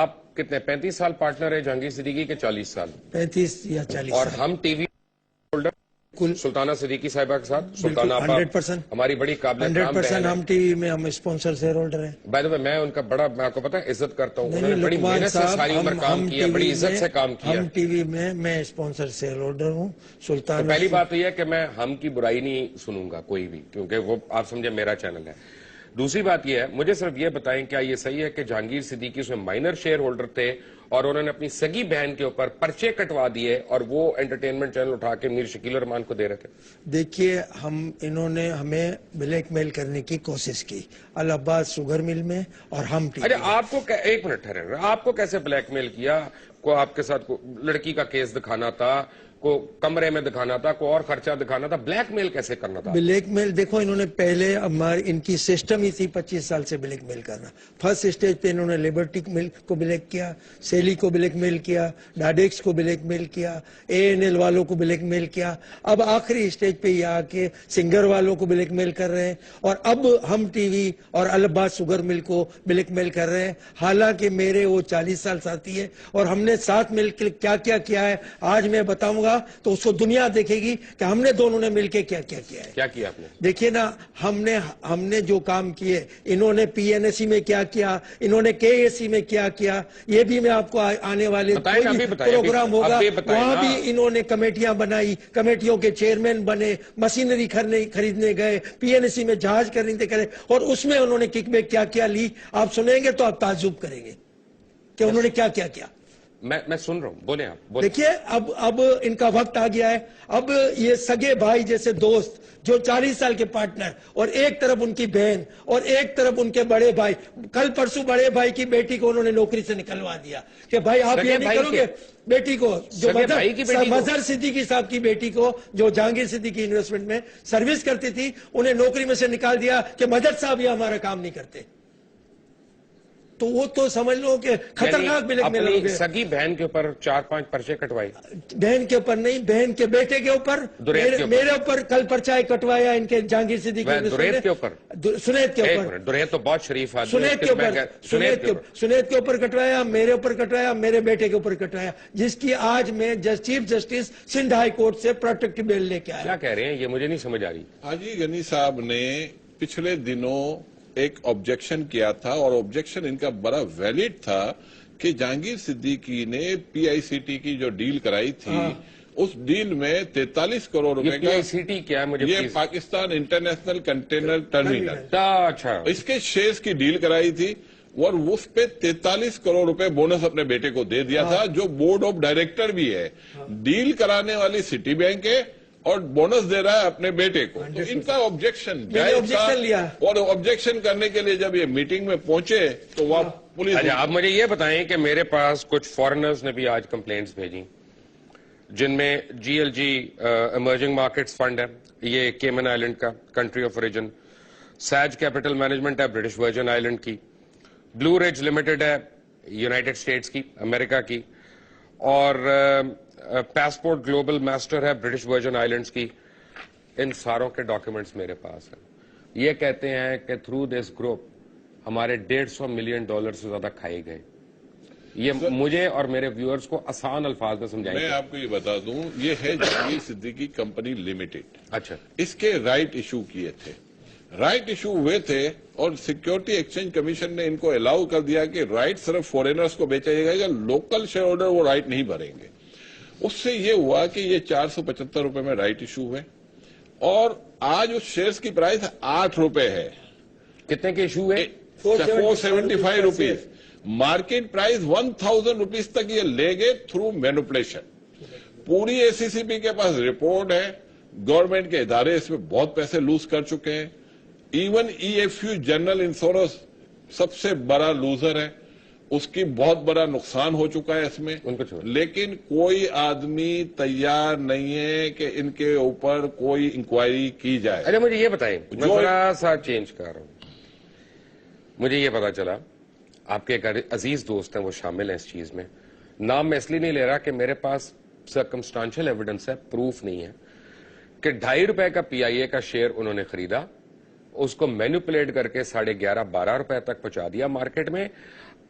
آپ کتنے 35 سال پارٹنر ہے جہانگیر صدیقی کے 40 سال 35 یا 40 اور ہم ٹی وی ہولڈر سلطانہ صدیقی صاحبہ کے ساتھ. سلطانہ آپا 100% ہماری بڑی قابل 100% ہم ٹی وی میں ہم اسپانسر شیئر ہولڈر ہیں. بائی دا وے میں ان کا بڑا, میں آپ کو پتا ہے عزت کرتا ہوں, انہوں نے بڑی محنت سے ساری عمر کام کیا, بڑی عزت سے کام کیا. ہم ٹی وی میں اسپانسر شیئر ہولڈر ہوں. سلطان پہلی بات یہ ہے کہ میں ہم کی برائی نہیں سنوں گا کوئی بھی, کیونکہ وہ آپ سمجھے میرا چینل ہے. دوسری بات یہ ہے, مجھے صرف یہ بتائیں کیا یہ صحیح ہے کہ جہانگیر صدیقی اس میں مائنر شیئر ہولڈر تھے اور انہوں نے اپنی سگی بہن کے اوپر پرچے کٹوا دیے اور وہ انٹرٹینمنٹ چینل اٹھا کے میر شکیل الرحمان کو دے رہے تھے؟ دیکھیے انہوں نے ہمیں بلیک میل کرنے کی کوشش کی الہ آباد شوگر مل میں, اور ہم اچھا آپ کو ایک منٹ ٹھہرے, آپ کو کیسے بلیک میل کیا؟ کو آپ کے ساتھ لڑکی کا کیس دکھانا تھا, کو کمرے میں دکھانا تھا, کو اور خرچہ دکھانا تھا, بلیک میل کیسے کرنا تھا؟ بلیک میل دیکھو انہوں نے پہلے ان کی سسٹم ہی تھی 25 سال سے بلیک میل کرنا. فرسٹ اسٹیج پہ انہوں نے لیبرٹی کو بلیک کیا, سیلی کو بلیک میل کیا, ڈاڈیکس کو بلیک میل کیا, ANL والوں کو بلیک میل کیا, اب آخری اسٹیج پہ یہ آ کے سنگر والوں کو بلیک میل کر رہے ہیں, اور اب ہم ٹی وی اور الہ آباد شوگر مل کو بلیک میل کر رہے ہیں. حالانکہ میرے وہ 40 سال ساتھی ہے اور ہم نے ساتھ مل کے کیا ہے آج میں بتاؤں گا تو اس کو دنیا دیکھے گی کہ ہم نے دونوں نے مل کے کیا ہے. کیا کیا آپ نے؟ دیکھیے نا, ہم نے جو کام کیے, انہوں نے PNSE میں کیا, انہوں نے KSE میں کیا, یہ بھی میں آپ کو آنے والے پروگرام ہوگا وہاں بھی انہوں نے کمیٹیاں بنائی, کمیٹیوں کے چیئرمین بنے, مشینری خریدنے گئے, PNSE میں جہاز خریدنے کرے, اور اس میں انہوں نے کک بیک کیا لی. آپ سنیں گے تو آپ تعجب کریں گے کہ انہوں نے کیا. میں سن رہا ہوں, بولیں آپ. دیکھیے اب ان کا وقت آ گیا ہے. اب یہ سگے بھائی جیسے دوست جو 40 سال کے پارٹنر, اور ایک طرف ان کی بہن اور ایک طرف ان کے بڑے بھائی, کل پرسوں بڑے بھائی کی بیٹی کو انہوں نے نوکری سے نکلوا دیا کہ بھائی آپ یہ نہیں کرو گے. بیٹی کو جو مظہر صدیقی صاحب کی بیٹی کو جو جہانگیر صدیقی انویسٹمنٹ میں سروس کرتی تھی, انہیں نوکری میں سے نکال دیا کہ مظہر صاحب یہ ہمارا کام نہیں کرتے. تو وہ تو سمجھ لو کہ خطرناک بلیک میل ہو گئے. سگی بہن کے اوپر 4-5 پرچے کٹوائے, بہن کے اوپر نہیں, بہن کے بیٹے کے اوپر, میرے اوپر کل پرچہ کٹوایا ان کے جہانگیر صدیقی دریت کے اوپر, سنیت کے اوپر, دریت تو بہت شریف آدمی, سنیت کے اوپر کٹوایا, میرے اوپر کٹوایا, میرے بیٹے کے اوپر کٹوایا, جس کی آج میں chief justice Sindh high court سے پروٹیکٹ بیل لے کے آیا. کیا کہہ رہے ہیں یہ مجھے نہیں سمجھ آ رہی. حاجی غنی صاحب نے پچھلے دنوں ایک آبجیکشن کیا تھا, اور آبجیکشن ان کا بڑا ویلڈ تھا کہ جہانگیر صدیقی نے PICT کی جو ڈیل کرائی تھی, اس ڈیل میں 43 کروڑ روپے کا, PICT کیا ہے مجھے یہ پاکستان انٹرنیشنل کنٹینر ٹرمینل, اچھا, اس کے شیئرز کی ڈیل کرائی تھی. और उस पे 43 करोड़ रुपए बोनस अपने बेटे को दे दिया था, जो बोर्ड ऑफ डायरेक्टर भी है, डील कराने वाली सिटी बैंक है और बोनस दे रहा है अपने बेटे को। तो इनका ऑब्जेक्शन लिया, और ऑब्जेक्शन करने के लिए जब ये मीटिंग में पहुंचे तो वहां पुलिस। अच्छा, आप मुझे ये बताएं कि मेरे पास कुछ फॉरेनर्स ने भी आज कंप्लेंट्स भेजी, जिनमें GLG इमर्जिंग मार्केट्स फंड है, ये केमन आइलैंड का country of origin, Sage Capital Management है ब्रिटिश वर्जिन आइलैंड की, ब्लू रिज लिमिटेड है यूनाइटेड स्टेट्स की, अमेरिका की, और पासपोर्ट ग्लोबल मास्टर है ब्रिटिश वर्जिन आइलैंड्स की। इन सारों के डॉक्यूमेंट्स मेरे पास हैं। ये कहते हैं कि थ्रू दिस ग्रुप हमारे $150 मिलियन से ज्यादा खाए गए। ये मुझे और मेरे व्यूअर्स को आसान अल्फाज में समझाएंगे। मैं आपको ये बता दूं, ये है जहांगीर सिद्दीकी कंपनी लिमिटेड। अच्छा, इसके राइट इशू किए थे, राइट इशू हुए थे और सिक्योरिटी एक्सचेंज कमीशन ने इनको अलाउ कर दिया कि राइट सिर्फ फॉरेनर्स को बेचा जाएगा, लोकल शेयर होल्डर वो राइट नहीं भरेंगे। उससे ये हुआ कि ये 475 रुपए में राइट इशू हुए और आज उस शेयर्स की प्राइस 8 रुपए है। कितने के इशू है? 475 रुपीज। मार्केट प्राइस 1000 रुपीज तक ये ले गए थ्रू मैनिपुलेशन। पूरी ACCB के पास रिपोर्ट है, गवर्नमेंट के इदारे इसमें बहुत पैसे लूज कर चुके हैं। इवन EFU जनरल इंश्योरेंस सबसे बड़ा लूजर है, उसकी बहुत बड़ा नुकसान हो चुका है इसमें। लेकिन कोई आदमी तैयार नहीं है कि इनके ऊपर कोई इंक्वायरी की जाए। अरे मुझे ये बताएं, मैं थोड़ा सा चेंज कर रहा हूं। मुझे ये पता चला आपके एक अजीज दोस्त हैं, वो शामिल हैं इस चीज में। नाम मैं इसलिए नहीं ले रहा कि मेरे पास सर्कमस्टांशियल एविडेंस है, प्रूफ नहीं है, कि ₹2.5 का PIA का शेयर उन्होंने खरीदा, उसको मैनिपुलेट करके 11.5-12 रुपए तक पहुंचा दिया मार्केट में।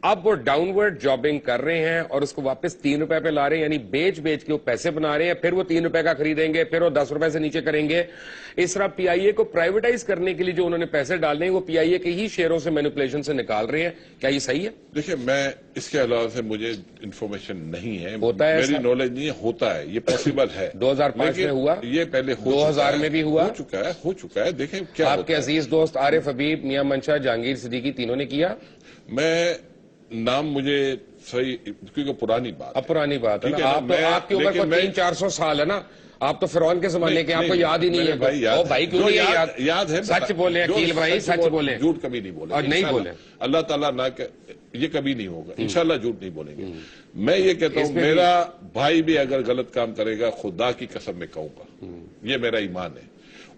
अब वो डाउनवर्ड जॉबिंग कर रहे हैं और उसको वापस 3 रुपए पे ला रहे हैं, यानी बेच बेच के वो पैसे बना रहे हैं। फिर वो 3 रुपए का खरीदेंगे, फिर वो 10 रुपए से नीचे करेंगे। इस तरह PIA को प्राइवेटाइज करने के लिए जो उन्होंने पैसे डालने हैं वो PIA के ही शेयरों से मैनिपुलेशन से निकाल रहे हैं। क्या ये सही है? देखिए, मैं इसके अलावा से मुझे इंफॉर्मेशन नहीं है, होता है, मेरी नॉलेज नहीं है। होता है, ये पॉसिबल है। 2005 में हुआ, ये पहले 2000 में भी हुआ, हो चुका है। देखें क्या आपके अजीज दोस्त आरिफ हबीब, मियां मंशा, जहांगीर सिद्दीकी, तीनों ने किया। मैं नाम मुझे सही, क्योंकि पुरानी बात, अब पुरानी बात है ना। आप तो आपकी उम्र को 300-400 साल है ना, आप तो फिरौन के जमाने के, आपको याद ही नहीं है भाई। भाई क्यों नहीं याद? याद है। सच बोले अकील भाई, सच बोले, झूठ कभी नहीं बोले और नहीं बोले। अल्लाह ताला ना के ये कभी नहीं होगा, इंशाल्लाह झूठ नहीं बोलेंगे। मैं ये कहता हूँ, मेरा भाई भी अगर गलत काम करेगा, खुदा की कसम में कहूंगा, ये मेरा ईमान है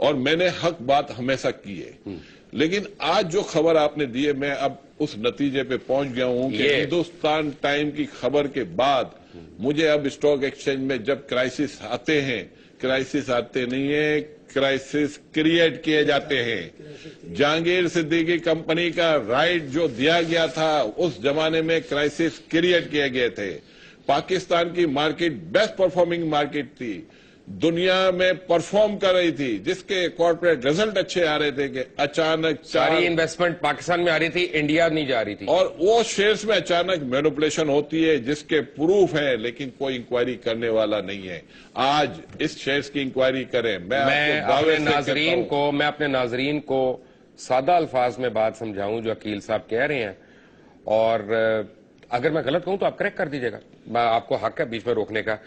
और मैंने हक बात हमेशा की है। लेकिन आज जो खबर आपने दी है, मैं अब उस नतीजे पे पहुंच गया हूं कि हिंदुस्तान टाइम की खबर के बाद मुझे अब स्टॉक एक्सचेंज में जब क्राइसिस आते हैं, क्राइसिस आते नहीं है, क्राइसिस क्रिएट किए जाते हैं। जहांगीर सिद्दीकी कंपनी का राइट जो दिया गया था, उस जमाने में क्राइसिस क्रिएट किए गए थे। पाकिस्तान की मार्केट बेस्ट परफॉर्मिंग मार्केट थी, दुनिया में परफॉर्म कर रही थी, जिसके कॉर्पोरेट रिजल्ट अच्छे आ रहे थे कि अचानक सारी इन्वेस्टमेंट पाकिस्तान में आ रही थी, इंडिया नहीं जा रही थी, और वो शेयर्स में अचानक मैनिपुलेशन होती है, जिसके प्रूफ है, लेकिन कोई इंक्वायरी करने वाला नहीं है। आज इस शेयर्स की इंक्वायरी करें। मैं अपने नाजरीन को सादा अल्फाज में बात समझाऊं जो अकील साहब कह रहे हैं, और अगर मैं गलत कहूं तो आप करेक्ट कर दीजिएगा, आपको हक है बीच में रोकने का।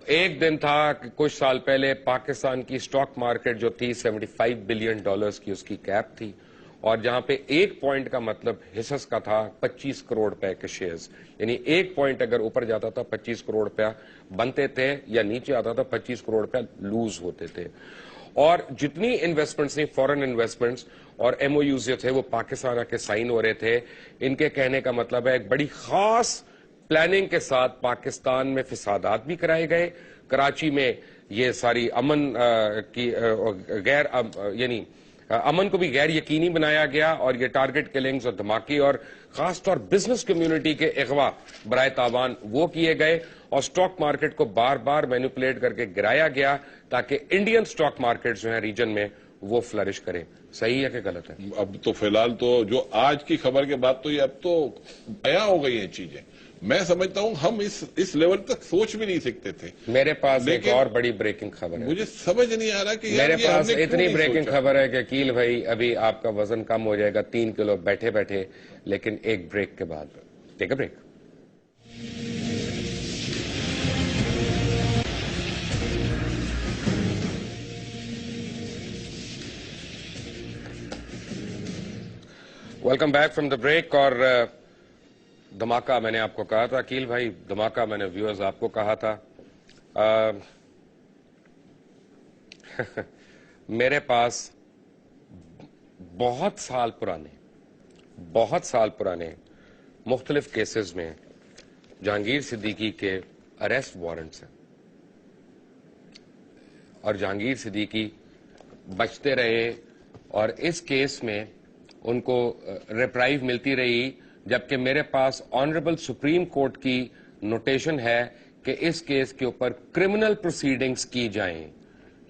एक दिन था कि कुछ साल पहले पाकिस्तान की स्टॉक मार्केट जो थी $75 बिलियन की उसकी कैप थी, और जहां पे एक पॉइंट का मतलब हिस्स का था 25 करोड़ रुपए के शेयर्स, यानी एक पॉइंट अगर ऊपर जाता था 25 करोड़ रुपया बनते थे, या नीचे आता था 25 करोड़ रुपया लूज होते थे। और जितनी इन्वेस्टमेंट्स थी, फॉरेन इन्वेस्टमेंट्स और MOUs जो थे, वो पाकिस्तान के साइन हो रहे थे। इनके कहने का मतलब है एक बड़ी खास प्लानिंग के साथ पाकिस्तान में फिसादात भी कराए गए। कराची में ये सारी अमन की गैर यानी अमन को भी गैर यकीनी बनाया गया, और ये टारगेट किलिंग्स और धमाके और खासतौर बिजनेस कम्युनिटी के अगवा बराए तावान वो किए गए, और स्टॉक मार्केट को बार बार मैनिपुलेट करके गिराया गया ताकि इंडियन स्टॉक मार्केट जो है रीजन में वो फ्लरिश करें। सही है कि गलत है? अब तो फिलहाल तो जो आज की खबर के बाद तो ये अब तो बयां हो गई हैं चीजें। मैं समझता हूं हम इस लेवल तक सोच भी नहीं सकते थे। मेरे पास एक लेकिन और बड़ी ब्रेकिंग खबर है। मुझे समझ नहीं आ रहा कि यार मेरे ये पास हमने क्यों इतनी नहीं ब्रेकिंग सोचा? खबर है कि अकील भाई अभी आपका वजन कम हो जाएगा 3 किलो बैठे बैठे, लेकिन एक ब्रेक के बाद। Take a break. Welcome back from the break. और धमाका मैंने आपको कहा था अकील भाई, धमाका मैंने व्यूअर्स आपको कहा था। मेरे पास बहुत साल पुराने मुख्तलिफ केसेस में जहांगीर सिद्दीकी के अरेस्ट वारंट्स हैं, और जहांगीर सिद्दीकी बचते रहे और इस केस में उनको रिप्राइव मिलती रही, जबकि मेरे पास ऑनरेबल सुप्रीम कोर्ट की नोटेशन है कि इस केस के ऊपर क्रिमिनल प्रोसीडिंग्स की जाएं,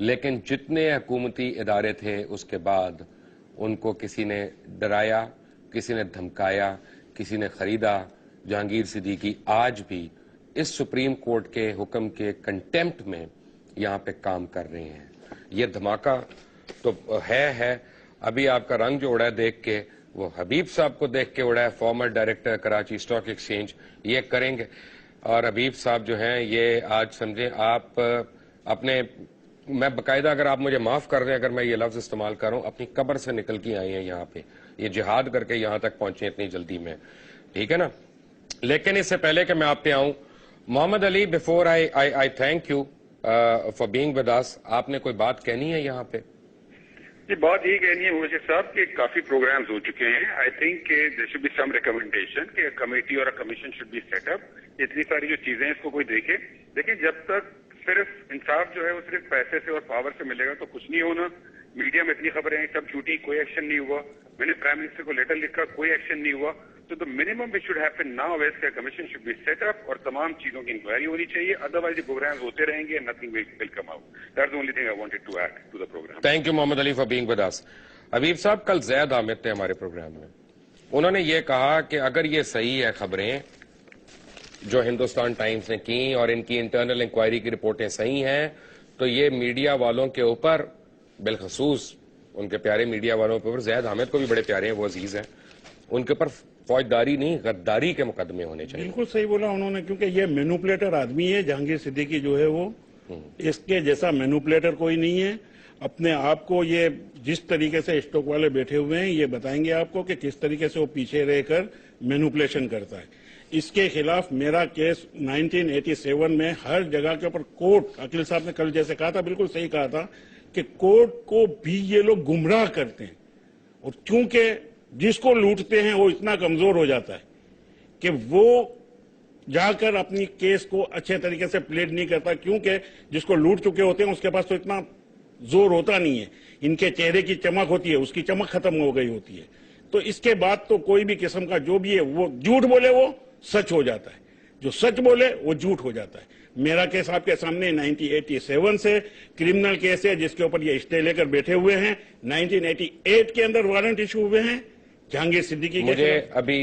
लेकिन जितने हुकूमती इदारे थे उसके बाद उनको किसी ने डराया, किसी ने धमकाया, किसी ने खरीदा। जहांगीर सिद्दीकी आज भी इस सुप्रीम कोर्ट के हुक्म के कंटेम्प्ट में यहां पे काम कर रहे हैं। ये धमाका तो है। अभी आपका रंग जो उड़ा है देख के, वो हबीब साहब को देख के उड़ा है, farmer director Karachi stock exchange. ये करेंगे, और हबीब साहब जो हैं ये आज समझे आप अपने, मैं बकायदा, अगर आप मुझे माफ कर दें अगर मैं ये लफ्ज इस्तेमाल कर रहा हूं, अपनी कब्र से निकल के आए हैं यहाँ पे, ये जिहाद करके यहाँ तक पहुंचे इतनी जल्दी में, ठीक है ना। लेकिन इससे पहले कि मैं आप पे आऊं, Mohammad Ali, before I thank you for being with us, आपने कोई बात कहनी है यहाँ पे? ये बात यही कहनी है मुझे साहब कि काफी प्रोग्राम्स हो चुके हैं। I think there should be some recommendation कि कमेटी और commission should be set up. इतनी सारी जो चीजें हैं इसको कोई देखे, लेकिन जब तक सिर्फ इंसाफ जो है वो सिर्फ पैसे से और पावर से मिलेगा तो कुछ नहीं होना। मीडिया में इतनी खबरें हैं, सब झूठी, कोई एक्शन नहीं हुआ। मैंने प्राइम मिनिस्टर को लेटर लिखा, कोई एक्शन नहीं हुआ। तो the minimum which should happen now is कि commission should be set up और तमाम चीजों की इंक्वायरी होनी चाहिए। अदरवाइज ये प्रोग्राम्स होते रहेंगे, nothing will come out. That's the only thing I wanted to add to the programme. Thank you Mohammad Ali for being with us. Habib sahab, कल ज़ैद आमिद थे हमारे प्रोग्राम में, उन्होंने ये कहा कि अगर ये सही है खबरें जो हिंदुस्तान टाइम्स ने की और इनकी इंटरनल इंक्वायरी की रिपोर्टें सही हैं, तो ये मीडिया वालों के ऊपर, बिलखसूस उनके प्यारे मीडिया वालों के ऊपर, ज़ैद आमिद को भी बड़े प्यारे हैं, वो अजीज हैं, उनके ऊपर फौजदारी नहीं गद्दारी के मुकदमे होने चाहिए। बिल्कुल सही बोला उन्होंने, क्योंकि ये मैनिपुलेटर आदमी है जहांगीर सिद्दीकी जो है वो, इसके जैसा मैनिपुलेटर कोई नहीं है। अपने आप को ये जिस तरीके से स्टॉक वाले बैठे हुए हैं ये बताएंगे आपको कि किस तरीके से वो पीछे रहकर मैनिपुलेशन करता है। इसके खिलाफ मेरा केस 1987 में हर जगह के ऊपर कोर्ट, अकील साहब ने कल जैसे कहा था, बिल्कुल सही कहा था कि कोर्ट को भी ये लोग गुमराह करते हैं, और क्योंकि जिसको लूटते हैं वो इतना कमजोर हो जाता है कि वो जाकर अपनी केस को अच्छे तरीके से प्लेड नहीं करता, क्योंकि जिसको लूट चुके होते हैं उसके पास तो इतना जोर होता नहीं है। इनके चेहरे की चमक होती है, उसकी चमक खत्म हो गई होती है। तो इसके बाद तो कोई भी किस्म का जो भी है वो झूठ बोले वो सच हो जाता है, जो सच बोले वो झूठ हो जाता है। मेरा केस आपके सामने 1987 से क्रिमिनल केस है जिसके ऊपर ये स्टे लेकर बैठे हुए हैं। 1988 के अंदर वारंट इशू हुए हैं जहांगीर सिद्दीकी के। मुझे अभी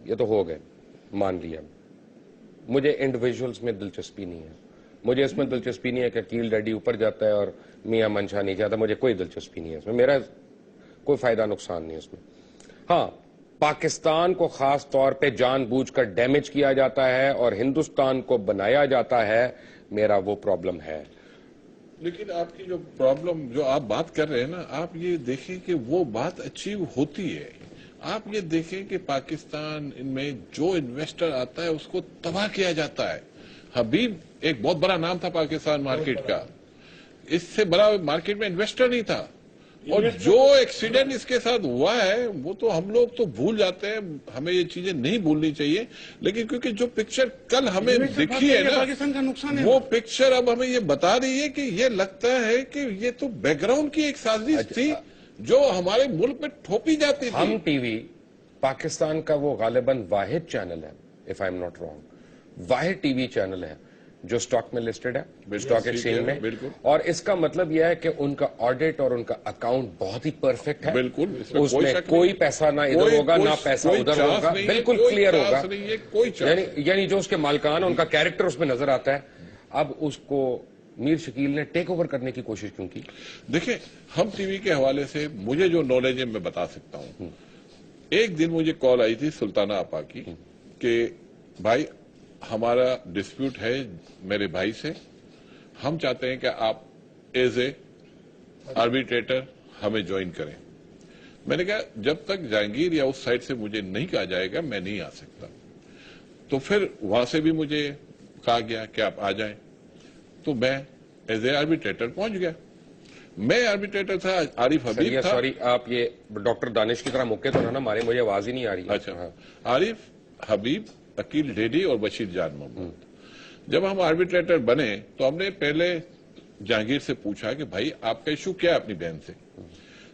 ये तो हो गए, मान लिया, मुझे इंडिविजुअल्स में दिलचस्पी नहीं है। मुझे इसमें दिलचस्पी नहीं है कि अकील डैडी ऊपर जाता है और मियां मंशा नहीं जाता, मुझे कोई दिलचस्पी नहीं है इसमें, मेरा कोई फायदा नुकसान नहीं है उसमें। हाँ, पाकिस्तान को खास तौर पे जानबूझकर डैमेज किया जाता है और हिंदुस्तान को बनाया जाता है, मेरा वो प्रॉब्लम है। लेकिन आपकी जो प्रॉब्लम जो आप बात कर रहे हैं ना, आप ये देखें कि वो बात अचीव होती है। आप ये देखें कि पाकिस्तान में जो इन्वेस्टर आता है उसको तबाह किया जाता है। हबीब एक बहुत बड़ा नाम था पाकिस्तान मार्केट का, इससे बड़ा मार्केट में इन्वेस्टर नहीं था। और जो एक्सीडेंट इसके साथ हुआ है वो तो हम लोग तो भूल जाते हैं, हमें ये चीजें नहीं भूलनी चाहिए। लेकिन क्योंकि जो पिक्चर कल हमें दिखी है ना, पाकिस्तान का नुकसान है, वो पिक्चर अब हमें ये बता रही है कि ये लगता है कि ये तो बैकग्राउंड की एक साजिश थी जो हमारे मुल्क में थोपी जाती थी। हम टीवी पाकिस्तान का वो गालिबन वाहिद चैनल है, if I am not wrong, Wahid TV channel है جو اسٹاک میں لسٹڈ ہے, بالکل, اسٹاک ایکسچینج میں, بالکل. اور اس کا مطلب یہ ہے کہ ان کا آڈٹ اور ان کا اکاؤنٹ بہت ہی پرفیکٹ ہے. بالکل, اس میں کوئی پیسہ نہ ادھر ہوگا نہ پیسہ ادھر ہوگا, بالکل کلیئر ہوگا. یعنی جو اس کے مالکان ان کا کیریکٹر اس میں نظر آتا ہے. اب اس کو میر شکیل نے ٹیک اوور کرنے کی کوشش کیوں کی؟ دیکھیں, ہم ٹی وی کے حوالے سے مجھے جو نالج ہے میں بتا سکتا ہوں. ایک دن مجھے کال آئی تھی سلطانہ آپا کی کہ بھائی ہمارا ڈسپیوٹ ہے میرے بھائی سے, ہم چاہتے ہیں کہ آپ ایز اے آربیٹریٹر ہمیں جوائن کریں. میں نے کہا جب تک جہانگیر یا اس سائڈ سے مجھے نہیں کہا جائے گا میں نہیں آ سکتا. تو پھر وہاں سے بھی مجھے کہا گیا کہ آپ آ جائیں, تو میں ایز اے آربیٹریٹر پہنچ گیا. میں آربیٹریٹر تھا, عارف حبیب تھا. سوری, آپ یہ ڈاکٹر دانش کی طرح موقع تو نہ مارے, مجھے آواز ہی نہیں آ رہی. اچھا, عارف حبیب, عقیل ڈیڈی اور بشیر جان محمد. جب ہم آربیٹریٹر بنے تو ہم نے پہلے جہانگیر سے پوچھا کہ بھائی آپ کا ایشو کیا ہے اپنی بہن سے.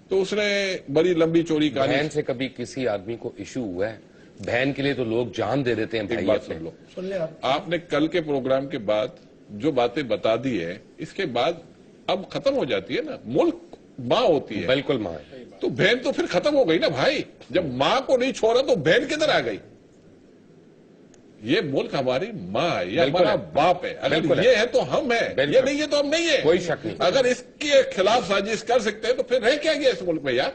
تو اس نے بڑی لمبی چوڑی کہانی. بہن سے کبھی کسی آدمی کو ایشو ہوا ہے؟ بہن کے لیے تو لوگ جان دے دیتے ہیں. ایک بات سن لو, آپ نے کل کے پروگرام کے بعد جو باتیں بتا دی ہے اس کے بعد اب ختم ہو جاتی ہے نا. ملک ماں ہوتی ہے. بالکل ماں, تو بہن تو پھر ختم ہو گئی نا بھائی. جب ماں کو نہیں چھوڑا تو بہن کدھر آ گئی؟ یہ ملک ہماری ماں ہے, یہ ہمارا باپ ہے. اگر یہ ہے تو ہم ہیں, یہ نہیں ہے تو ہم نہیں ہیں. کوئی شک نہیں. اگر اس کے خلاف سازش کر سکتے ہیں تو پھر رہ کیا گیا اس ملک میں یار؟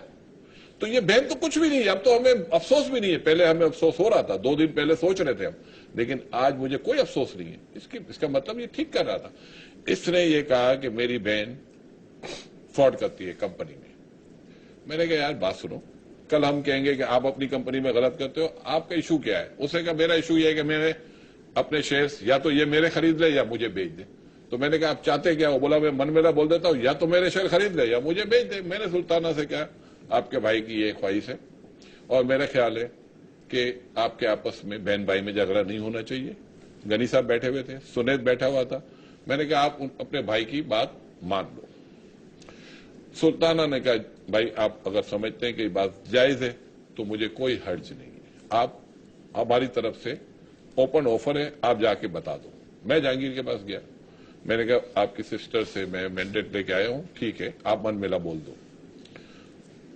تو یہ بہن تو کچھ بھی نہیں ہے. اب تو ہمیں افسوس بھی نہیں ہے, پہلے ہمیں افسوس ہو رہا تھا, 2 دن پہلے سوچ رہے تھے ہم, لیکن آج مجھے کوئی افسوس نہیں ہے. اس کا مطلب یہ ٹھیک کر رہا تھا. اس نے یہ کہا کہ میری بہن فراڈ کرتی ہے کمپنی میں. میں نے کہا یار بات سنو, کل ہم کہیں گے کہ آپ اپنی کمپنی میں غلط کرتے ہو, آپ کا ایشو کیا ہے؟ اس نے کہا میرا ایشو یہ ہے کہ میں نے اپنے شیئرز یا تو یہ میرے خرید لے یا مجھے بیچ دے. تو میں نے کہا آپ چاہتے کیا؟ وہ بولا میں من میرا بول دیتا ہوں, یا تو میرے شیئر خرید لے یا مجھے بیچ دے. میں نے سلطانہ سے کہا آپ کے بھائی کی یہ خواہش ہے اور میرا خیال ہے کہ آپ کے آپس میں بہن بھائی میں جھگڑا نہیں ہونا چاہیے. غنی صاحب بیٹھے ہوئے تھے, سنید بیٹھا ہوا تھا. میں نے کہا آپ اپنے بھائی کی بات مان لو. سلطانہ نے کہا بھائی آپ اگر سمجھتے ہیں کہ یہ بات جائز ہے تو مجھے کوئی حرج نہیں ہے, آپ ہماری طرف سے اوپن آفر ہے, آپ جا کے بتا دو. میں جہانگیر کے پاس گیا, میں نے کہا آپ کی سسٹر سے میں مینڈیٹ لے کے آیا ہوں, ٹھیک ہے آپ من میلا بول دو.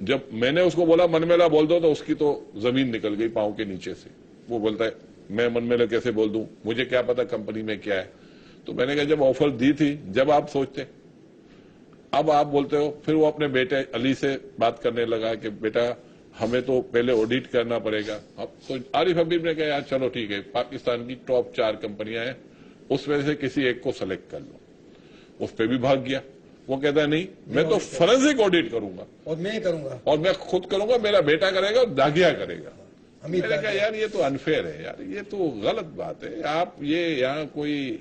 جب میں نے اس کو بولا من میلا بول دو تو اس کی تو زمین نکل گئی پاؤں کے نیچے سے. وہ بولتا ہے میں من میلا کیسے بول دوں, مجھے کیا پتا کمپنی میں کیا ہے. تو میں نے کہا جب آفر دی تھی, جب آپ سوچتے, اب آپ بولتے ہو. پھر وہ اپنے بیٹے علی سے بات کرنے لگا کہ بیٹا ہمیں تو پہلے آڈٹ کرنا پڑے گا. اب تو عارف حبیب نے کہا یار چلو ٹھیک ہے, پاکستان کی ٹاپ 4 کمپنیاں ہیں, اس میں سے کسی ایک کو سلیکٹ کر لو. اس پہ بھی بھاگ گیا. وہ کہتا ہے نہیں میں تو فورینسک آڈٹ کروں گا, اور میں کروں گا, اور میں خود کروں گا, میرا بیٹا کرے گا, داگیا کرے گا. میں نے کہا یار یہ تو انفیئر ہے یار, یہ تو غلط بات ہے. آپ یہ یہاں کوئی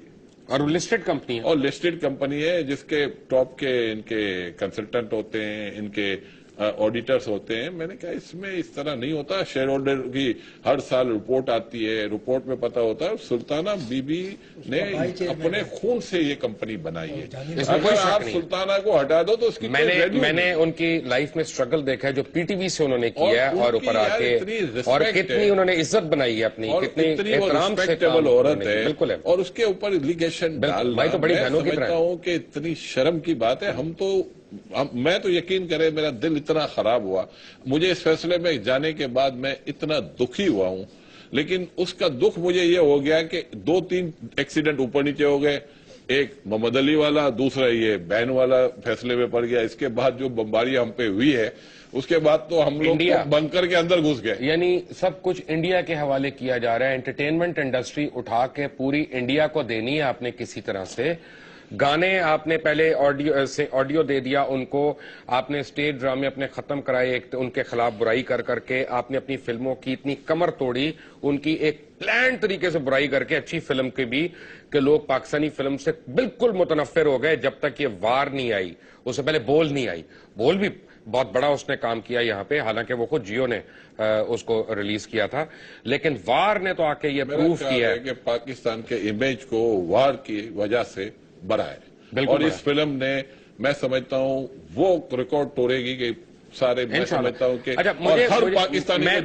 اور لسٹڈ کمپنی ہے, اور لسٹڈ کمپنی ہے جس کے ٹاپ کے ان کے کنسلٹنٹ ہوتے ہیں, ان کے آڈیٹرز ہوتے ہیں. میں نے کہا اس میں اس طرح نہیں ہوتا. شیئر ہولڈر کی ہر سال رپورٹ آتی ہے, رپورٹ میں پتا ہوتا ہے. سلطانہ بی بی نے اپنے خون سے یہ کمپنی بنائی ہے. اگر آپ سلطانہ کو ہٹا دو تو اس کی میں نے ان کی لائف میں اسٹرگل دیکھا ہے جو پی ٹی وی سے انہوں نے کیا ہے, اور اوپر آ کے اور کتنی انہوں نے عزت بنائی ہے اپنی, کتنی احترام سے عورت ہے. بالکل ہے. اور اس کے اوپر ایلیگیشن ڈالنا, میں سمجھتا ہوں کہ اتنی شرم کی بات ہے. میں تو یقین کرے میرا دل اتنا خراب ہوا, مجھے اس فیصلے میں جانے کے بعد میں اتنا دکھی ہوا ہوں. لیکن اس کا دکھ مجھے یہ ہو گیا کہ 2-3 ایکسیڈنٹ اوپر نیچے ہو گئے. ایک محمد علی والا, دوسرا یہ بین والا فیصلے میں پڑ گیا. اس کے بعد جو بمباری ہم پہ ہوئی ہے, اس کے بعد تو ہم لوگ بنکر کے اندر گھس گئے. یعنی سب کچھ انڈیا کے حوالے کیا جا رہا ہے. انٹرٹینمنٹ انڈسٹری اٹھا کے پوری انڈیا کو دینی ہے آپ نے کسی طرح سے. گانے آپ نے پہلے آڈیو دے دیا ان کو, آپ نے اسٹیج ڈرامے اپنے ختم کرائے ان کے خلاف برائی کر کے, آپ نے اپنی فلموں کی اتنی کمر توڑی, ان کی ایک پلان طریقے سے برائی کر کے, اچھی فلم کی بھی, کہ لوگ پاکستانی فلم سے بالکل متنفر ہو گئے جب تک یہ وار نہیں آئی. اس سے پہلے بول نہیں آئی. بول بھی بہت بڑا اس نے کام کیا یہاں پہ, حالانکہ وہ خود جیو نے اس کو ریلیز کیا تھا, لیکن وار نے تو آ کے یہ پروف کیا ہے کہ پاکستان کے امیج کو وار کی وجہ سے بڑا ہے. اور اس فلم نے میں سمجھتا ہوں وہ ریکارڈ توڑے گی کہ سارے, میں سمجھتا ہوں کہ ہر پاکستانی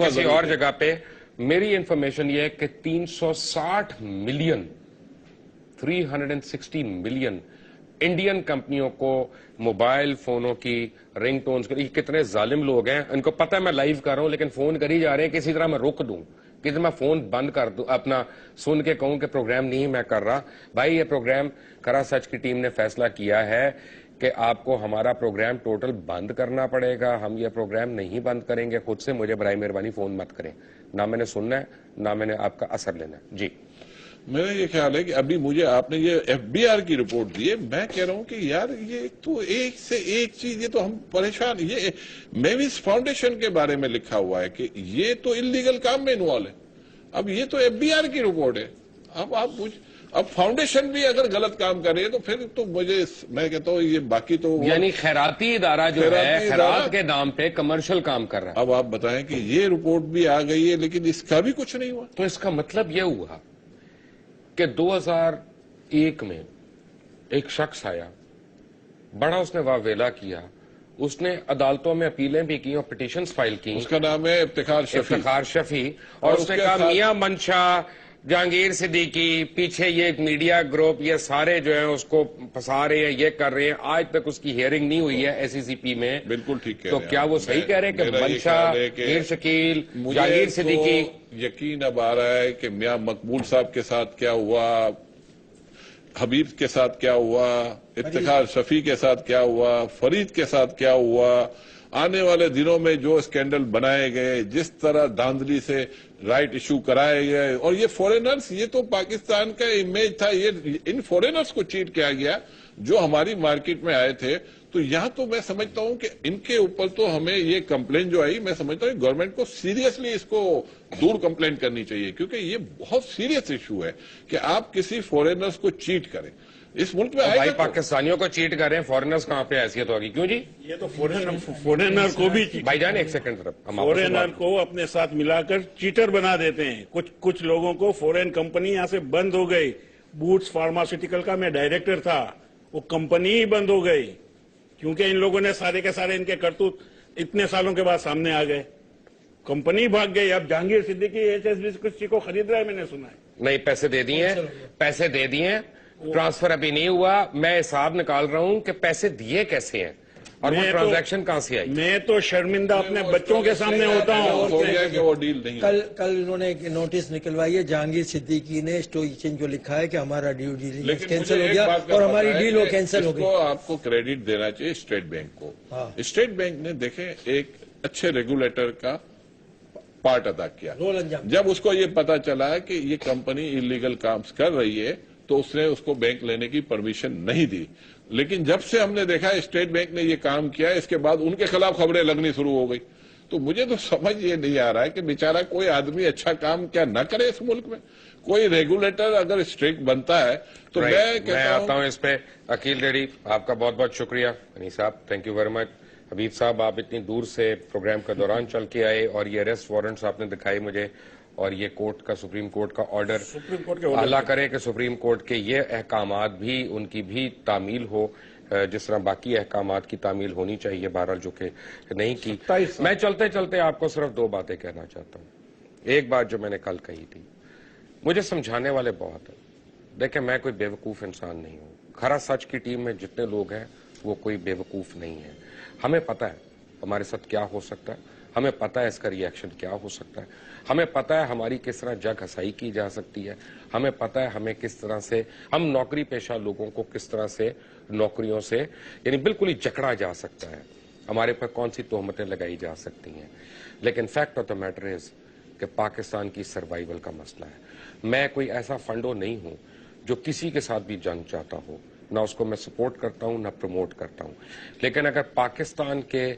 کسی اور جگہ پہ. میری انفارمیشن یہ ہے کہ 360 ملین 360 मिलियन इंडियन कंपनियों को मोबाइल फोनों की रिंग टोन्स के लिए कितने जालिम लोग हैं, इनको पता है मैं लाइव कर रहा हूं लेकिन फोन कर ही जा रहे हैं, किसी तरह मैं रोक दूं, कि मैं फोन बंद कर दूं, अपना सुन के कहूं कि प्रोग्राम नहीं मैं कर रहा। भाई ये प्रोग्राम खरा सच की टीम ने फैसला किया है कि आपको हमारा प्रोग्राम टोटल बंद करना पड़ेगा, हम ये प्रोग्राम नहीं बंद करेंगे। खुद से मुझे बराए मेहरबानी फोन मत करें, ना मैंने सुनना है ना मैंने आपका असर लेना है। जी मेरा ये ख्याल है कि अभी मुझे आपने ये एफबीआर की रिपोर्ट दी है, मैं कह रहा हूं कि यार ये तो एक से एक चीज, ये तो हम परेशान। ये मेविस फाउंडेशन के बारे में लिखा हुआ है कि ये तो इलीगल काम में इन्वॉल्व है। अब ये तो एफबीआर की रिपोर्ट है। अब फाउंडेशन भी अगर गलत काम करे तो फिर तो मैं कहता हूँ ये बाकी तो यानी खैराती इदारा जो है खैरात के नाम पे कमर्शियल काम कर रहा है। अब आप बताएं कि ये रिपोर्ट भी आ गई है लेकिन इसका भी कुछ नहीं हुआ। तो इसका मतलब ये हुआ कि 2001 में एक शख्स आया, बड़ा उसने वावेला किया, उसने अदालतों में अपीलें भी की और पिटीशंस फाइल की। उसका नाम है इफ्तिखार शफी और उसने कहा मियां मंशा, जहांगीर सिद्दीकी, पीछे ये मीडिया ग्रुप, ये सारे जो है उसको फंसा रहे हैं, ये कर रहे हैं। आज तक उसकी हियरिंग नहीं हुई है एससीसीपी में। बिल्कुल ठीक है। तो क्या वो सही कह रहे हैं कि मंशा, मीर शकील, जहांगीर सिद्दीकी? यकीन अब आ रहा है कि मियां मकबूल साहब के साथ क्या हुआ, हबीब के साथ क्या हुआ, इफ्तिखार शफी के साथ क्या हुआ, फरीद के साथ क्या हुआ, आने वाले दिनों में जो स्कैंडल बनाए गए, जिस तरह धांधली से राइट इशू कराए गए, और ये फॉरेनर्स, ये तो पाकिस्तान का इमेज था, ये इन फॉरेनर्स को चीट किया गया जो हमारी मार्केट में आए थे। तो यहां तो मैं समझता हूं कि इनके ऊपर तो हमें ये कंप्लेंट जो आई, मैं समझता हूं गवर्नमेंट को सीरियसली इसको दूर कंप्लेंट करनी चाहिए, क्योंकि ये बहुत सीरियस इशू है कि आप किसी फॉरेनर्स को चीट करें। इस मुल्क में भाई पाकिस्तानियों को चीट कर रहे हैं, फॉरेनर्स कहां पे हैसियत होगी? क्यों जी? ये तो फॉरेनर को भी भाईजान एक सेकंड तरफ, फॉरेनर को अपने साथ मिलाकर चीटर बना देते हैं। कुछ लोगों को फॉरेन कंपनी यहां से बंद हो गई। बूट्स फार्मास्यूटिकल का मैं डायरेक्टर था, वो कंपनी ही बंद हो गई क्योंकि इन लोगों ने सारे के सारे इनके करतूत इतने सालों के बाद सामने आ गए, कंपनी भाग गई। अब जहांगीर सिद्दीकी एचएसबीसी को खरीद रहा है, मैंने सुना है। नहीं, पैसे दे दिए, ट्रांसफर अभी नहीं हुआ। मैं हिसाब निकाल रहा हूं कि पैसे दिए कैसे हैं और वो ट्रांजैक्शन कहाँ से आई। मैं तो शर्मिंदा अपने बच्चों के सामने होता हूँ कि वो डील नहीं। कल इन्होंने एक नोटिस निकलवाई है, जहांगीर सिद्दीकी ने स्टॉक एक्सचेंज को लिखा है कि हमारा ड्यू डिलिजेंस कैंसिल हो गया और हमारी डील वो कैंसिल हो गई। आपको क्रेडिट देना चाहिए स्टेट बैंक को। हाँ। स्टेट बैंक ने देखे एक अच्छे रेगुलेटर का पार्ट अदा किया। जब उसको ये पता चला कि ये कंपनी इलीगल काम कर रही है तो उसने उसको बैंक लेने की परमिशन नहीं दी। लेकिन जब से हमने देखा स्टेट बैंक ने ये काम किया, इसके बाद उनके खिलाफ खबरें लगनी शुरू हो गई। तो मुझे तो समझ ये नहीं आ रहा है कि बेचारा कोई आदमी अच्छा काम क्या न करे इस मुल्क में। कोई रेगुलेटर अगर स्ट्रिक्ट बनता है तो मैं आता हूं इस पे। अकील रेड्डी, आपका बहुत बहुत शुक्रिया। अनीस साहब, थैंक यू वेरी मच। हबीब साहब, आप इतनी दूर से प्रोग्राम के दौरान चल के आए और ये अरेस्ट वारंट्स आपने दिखाए मुझे, और ये कोर्ट का, सुप्रीम कोर्ट का ऑर्डर, अल्लाह करे कि सुप्रीम कोर्ट के ये अहकामात भी, उनकी भी तामील हो जिस तरह बाकी अहकामात की तामील होनी चाहिए, बहरहाल जो कि नहीं की। मैं चलते चलते आपको सिर्फ दो बातें कहना चाहता हूं। एक बात जो मैंने कल कही थी, मुझे समझाने वाले बहुत है। देखें, मैं कोई बेवकूफ इंसान नहीं हूं। खरा सच की टीम में जितने लोग हैं वो कोई बेवकूफ नहीं है। हमें पता है हमारे साथ क्या हो सकता है, हमें पता है इसका रिएक्शन क्या हो सकता है, हमें पता है हमारी किस तरह जग हसाई की जा सकती है, हमें पता है हमें किस तरह से, हम नौकरी पेशा लोगों को किस तरह से नौकरियों से यानी बिल्कुल ही जकड़ा जा सकता है, हमारे पर कौन सी तोहमतें लगाई जा सकती हैं। लेकिन fact of the matter is कि पाकिस्तान की सर्वाइवल का मसला है। मैं कोई ऐसा फंडो नहीं हूं जो किसी के साथ भी जंग चाहता हो, ना उसको मैं सपोर्ट करता हूं ना प्रमोट करता हूं। लेकिन अगर पाकिस्तान के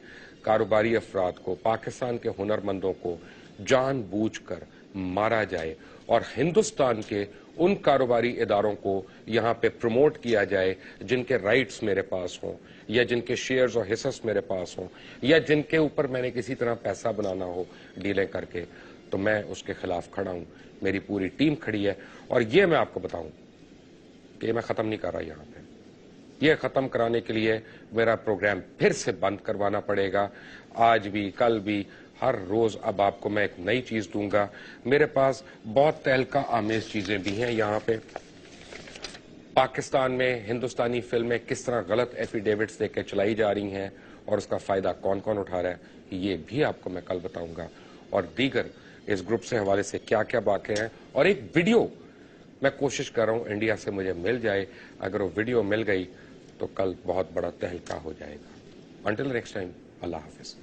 कारोबारी अफराद को, पाकिस्तान के हुनरमंदों को जानबूझकर मारा जाए और हिंदुस्तान के उन कारोबारी इदारों को यहां पे प्रमोट किया जाए जिनके राइट्स मेरे पास हों, या जिनके शेयर्स और हिस्सेस मेरे पास हों, या जिनके ऊपर मैंने किसी तरह पैसा बनाना हो डीलें करके, तो मैं उसके खिलाफ खड़ा हूं। मेरी पूरी टीम खड़ी है। और ये मैं आपको बताऊं कि मैं खत्म नहीं कर रहा यहां पे। ये खत्म कराने के लिए मेरा प्रोग्राम फिर से बंद करवाना पड़ेगा, आज भी, कल भी, हर रोज। अब आपको मैं एक नई चीज दूंगा। मेरे पास बहुत तहलका आमेज चीजें भी हैं यहाँ पे। پاکستان میں ہندوستانی فلمیں کس طرح غلط ایفیڈیوٹس دے کے چلائی جا رہی ہیں اور اس کا فائدہ کون کون اٹھا رہا ہے، یہ بھی آپ کو میں کل بتاؤں گا، اور دیگر اس گروپ سے حوالے سے کیا کیا واقع ہیں، اور ایک ویڈیو میں کوشش کر رہا ہوں انڈیا سے مجھے مل جائے، اگر وہ ویڈیو مل گئی تو کل بہت بڑا تہلکہ ہو جائے گا۔ انٹل نیکسٹ ٹائم، اللہ حافظ۔